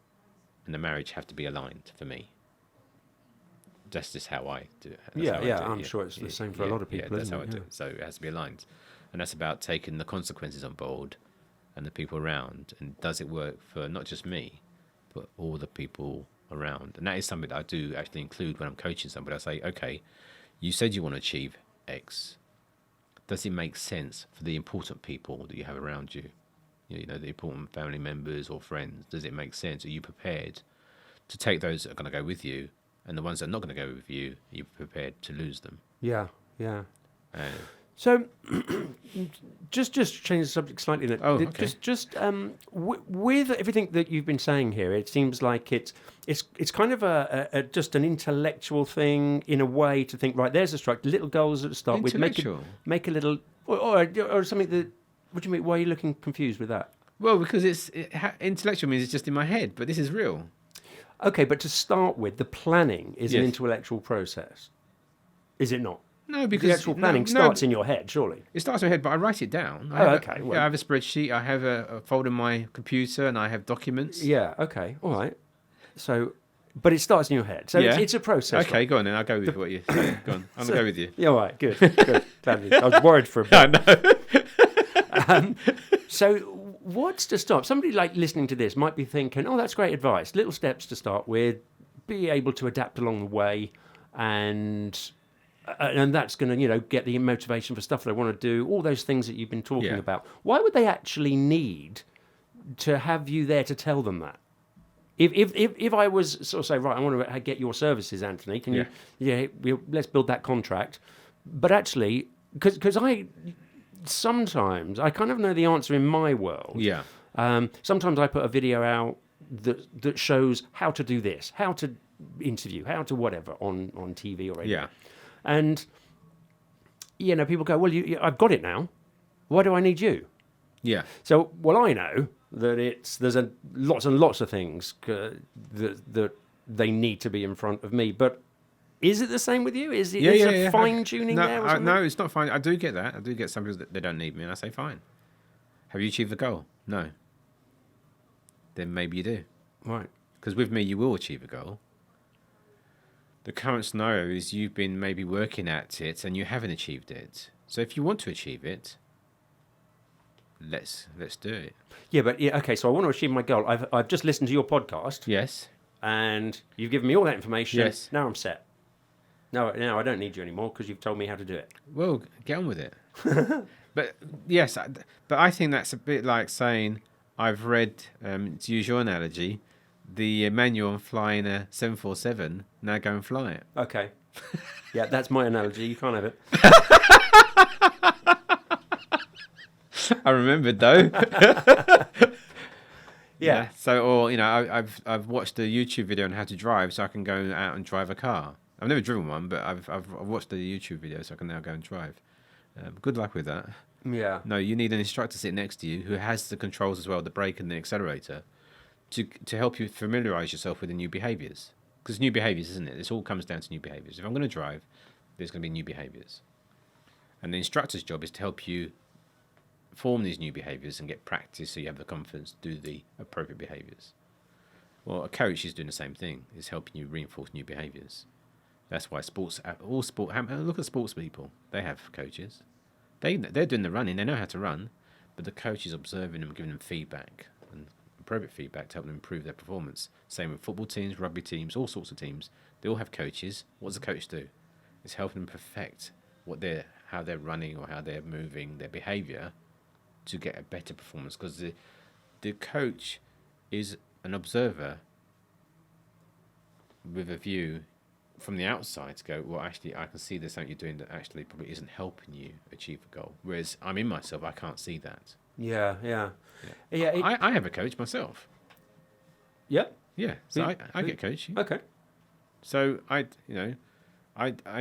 and the marriage have to be aligned for me. That's just how I do it. That's how I do it. I'm sure it's the same for a lot of people. Yeah, that's how I isn't do it? it. So it has to be aligned. And that's about taking the consequences on board and the people around. And does it work for not just me, but all the people around? And that is something that I do actually include when I'm coaching somebody. I say, okay, you said you want to achieve X. Does it make sense for the important people that you have around you? You know, the important family members or friends. Does it make sense? Are you prepared to take those that are going to go with you? And the ones that are not going to go with you, are you prepared to lose them? Yeah. Yeah. Uh, So, just change the subject slightly. Then. Oh, okay. With everything that you've been saying here, it seems like it's kind of a just an intellectual thing in a way to think. Right, there's a structure, little goals at the start with. Make a little, or something that. What do you mean? Why are you looking confused with that? Well, because intellectual means it's just in my head, but this is real. Okay, but to start with, the planning is an Yes. intellectual process, is it not? No, because The actual planning starts in your head, surely. It starts in my head, but I write it down. Okay. I have a spreadsheet. I have a folder on my computer, and I have documents. Yeah. Okay. All right. So, but it starts in your head. So Yeah. it's a process. Okay, go on then. I'll go with what you say. Go on. I'm going to go with you. Yeah, all right, good. Good. Glad I was worried for a bit. I know. So, what's to stop? Somebody like listening to this might be thinking, oh, that's great advice. Little steps to start with, be able to adapt along the way, and that's going to, get the motivation for stuff they want to do, all those things that you've been talking Yeah. about. Why would they actually need to have you there to tell them that? If I was sort of say, right, I want to get your services, Anthony, can you, let's build that contract. But actually, because sometimes I kind of know the answer in my world. Yeah. Sometimes I put a video out that shows how to do this, how to interview, how to whatever on TV or radio. Yeah. And, people go, well, I've got it now. Why do I need you? Yeah. So, I know that there's lots and lots of things that they need to be in front of me. But is it the same with you? Is it fine-tuning there or something? No, it's not fine. I do get that. I do get some people that they don't need me, and I say, fine. Have you achieved the goal? No. Then maybe you do. Right. Because with me, you will achieve a goal. The current scenario is you've been maybe working at it and you haven't achieved it. So if you want to achieve it, let's do it. Yeah, but okay. So I want to achieve my goal. I've just listened to your podcast. Yes. And you've given me all that information. Yes. Now I'm set. No, I don't need you anymore because you've told me how to do it. Well, get on with it. But yes, but I think that's a bit like saying I've read, to use your analogy, the manual on flying a 747. Now go and fly it. Okay. Yeah, that's my analogy. You can't have it. I remembered though. Yeah. So, I've watched a YouTube video on how to drive, so I can go out and drive a car. I've never driven one, but I've watched the YouTube video, so I can now go and drive. Good luck with that. Yeah. No, you need an instructor sitting next to you who has the controls as well, the brake and the accelerator, to help you familiarise yourself with the new behaviours. Because new behaviours, isn't it? This all comes down to new behaviours. If I'm going to drive, there's going to be new behaviours. And the instructor's job is to help you form these new behaviours and get practice so you have the confidence to do the appropriate behaviours. Well, a coach is doing the same thing, is helping you reinforce new behaviours. That's why look at sports people. They have coaches. They're doing the running, they know how to run, but the coach is observing them, giving them feedback, and appropriate feedback to help them improve their performance. Same with football teams, rugby teams, all sorts of teams. They all have coaches. What does the coach do? It's helping them perfect how they're running or how they're moving, their behaviour, to get a better performance. Because the coach is an observer with a view from the outside to go, well, actually, I can see there's something you're doing that actually probably isn't helping you achieve a goal. Whereas I'm in myself, I can't see that. Yeah. I have a coach myself. Yeah. Yeah, so Who- I who- get coaching. Okay. So I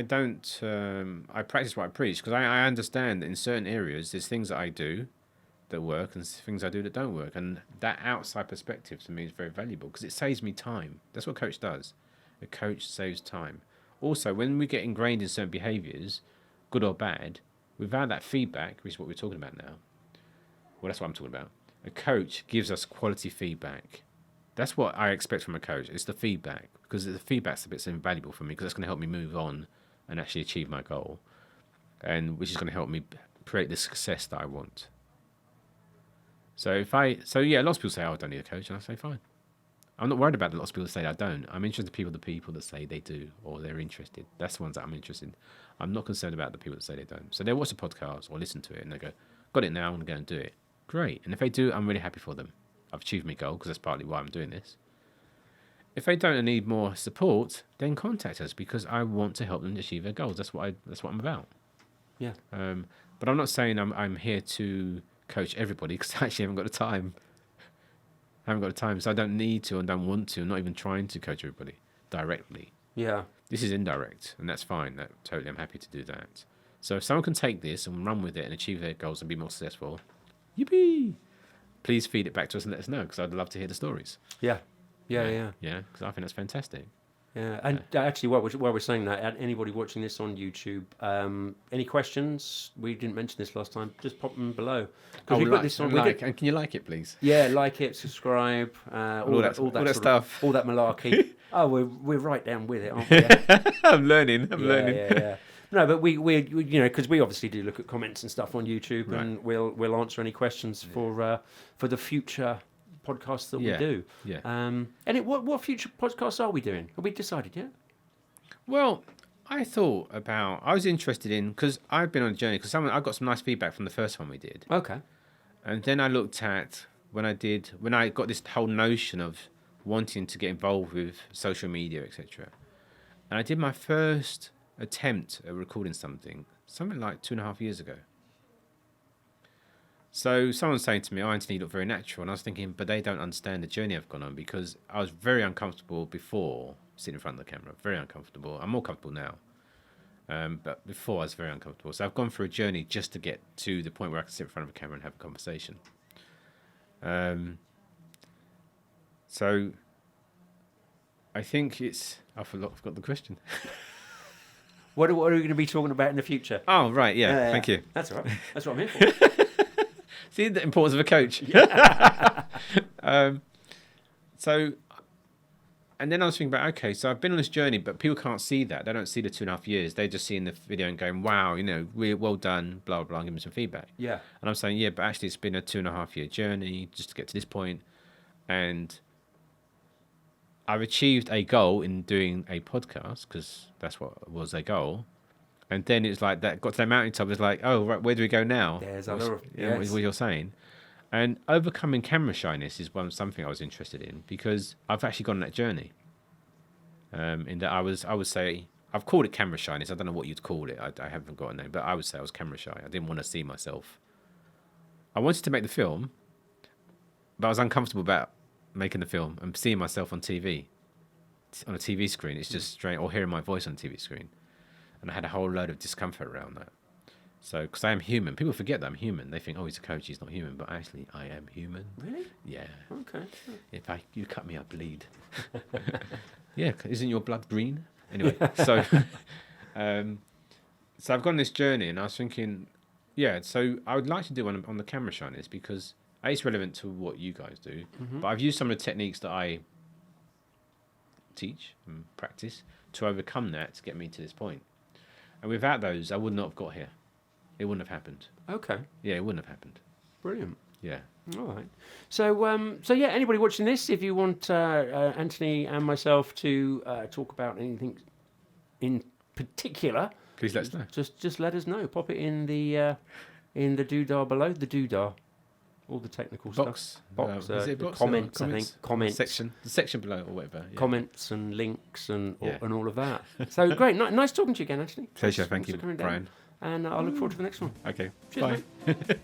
don't I practice what I preach because I understand that in certain areas there's things that I do that work and things I do that don't work, and that outside perspective to me is very valuable because it saves me time. That's what a coach does. A coach saves time. Also, when we get ingrained in certain behaviours, good or bad, without that feedback, which is what we're talking about now. Well, that's what I'm talking about. A coach gives us quality feedback. That's what I expect from a coach. It's the feedback, because the feedback's a bit invaluable for me because that's going to help me move on and actually achieve my goal, and which is going to help me create the success that I want. So yeah, lots of people say, "Oh, I don't need a coach," and I say, "Fine." I'm not worried about the lots of people that say I don't. I'm interested in the people that say they do or they're interested. That's the ones that I'm interested in. I'm not concerned about the people that say they don't. So they watch the podcast or listen to it and they go, "Got it now, I'm going to go and do it." Great. And if they do, I'm really happy for them. I've achieved my goal because that's partly why I'm doing this. If they don't and need more support, then contact us because I want to help them achieve their goals. That's what I'm about. Yeah. But I'm not saying I'm here to coach everybody because I actually haven't got the time. So I don't need to and don't want to. I'm not even trying to coach everybody directly. Yeah. This is indirect, and that's fine. I'm happy to do that. So if someone can take this and run with it and achieve their goals and be more successful, yippee! Please feed it back to us and let us know because I'd love to hear the stories. Yeah. Yeah. Yeah, because I think that's fantastic. Yeah, and actually, while we're saying that, anybody watching this on YouTube, any questions? We didn't mention this last time. Just pop them below. Oh, we and can you like it, please? Yeah, like it, subscribe, all that stuff, all that malarkey. Oh, we're right down with it, aren't we? I'm learning. Yeah. No, but we because we obviously do look at comments and stuff on YouTube, Right. and we'll answer any questions for the future podcasts that we do. Yeah. And what future podcasts are we doing? Have we decided yet? Well, I was interested in, because I've been on a journey, because I got some nice feedback from the first one we did. Okay. And then I looked at when I got this whole notion of wanting to get involved with social media, etc. And I did my first attempt at recording something like 2.5 years ago. So someone's saying to me, "Oh, Anthony, you look very natural." And I was thinking, but they don't understand the journey I've gone on because I was very uncomfortable before sitting in front of the camera. Very uncomfortable. I'm more comfortable now. But before I was very uncomfortable. So I've gone through a journey just to get to the point where I can sit in front of a camera and have a conversation. So I think I forgot the question. What are we going to be talking about in the future? Oh, right. Yeah. Thank you. That's all right. That's what I'm here for. See the importance of a coach. And then I was thinking about, okay, so I've been on this journey, but people can't see that. They don't see the 2.5 years. They just see in the video and going, "Wow, really well done, blah, blah, blah," and give them some feedback. Yeah. And I'm saying, yeah, but actually it's been a 2.5 year journey just to get to this point. And I've achieved a goal in doing a podcast because that's what was a goal. And then it's like that got to the mountaintop. It's like, oh, right, where do we go now? There's what you're saying. And overcoming camera shyness is something I was interested in because I've actually gone on that journey. In that I would say, I've called it camera shyness. I don't know what you'd call it. I haven't got a name, but I would say I was camera shy. I didn't want to see myself. I wanted to make the film, but I was uncomfortable about making the film and seeing myself on TV, on a TV screen. It's just strange, or hearing my voice on a TV screen. And I had a whole load of discomfort around that. So, because I am human. People forget that I'm human. They think, oh, he's a coach, he's not human. But actually, I am human. Really? Yeah. Okay. If you cut me, I bleed. Yeah, isn't your blood green? Anyway, so I've gone on this journey and I was thinking, yeah, so I would like to do one on the camera shyness because it's relevant to what you guys do. Mm-hmm. But I've used some of the techniques that I teach and practice to overcome that to get me to this point. And without those, I would not have got here. It wouldn't have happened. Okay. Yeah, it wouldn't have happened. Brilliant. Yeah. All right. So yeah, anybody watching this, if you want Anthony and myself to talk about anything in particular, please let us know. Just let us know. Pop it in the doodah below. The doodah. All the technical box. Box. Is it box? Comments, I think. Comments. The section below or whatever. Yeah. Comments and links and all of that. So great. Nice talking to you again, Anthony. Pleasure. Thank you, Brian. Brian. And I'll look forward to the next one. Okay. Cheers, bye. mate.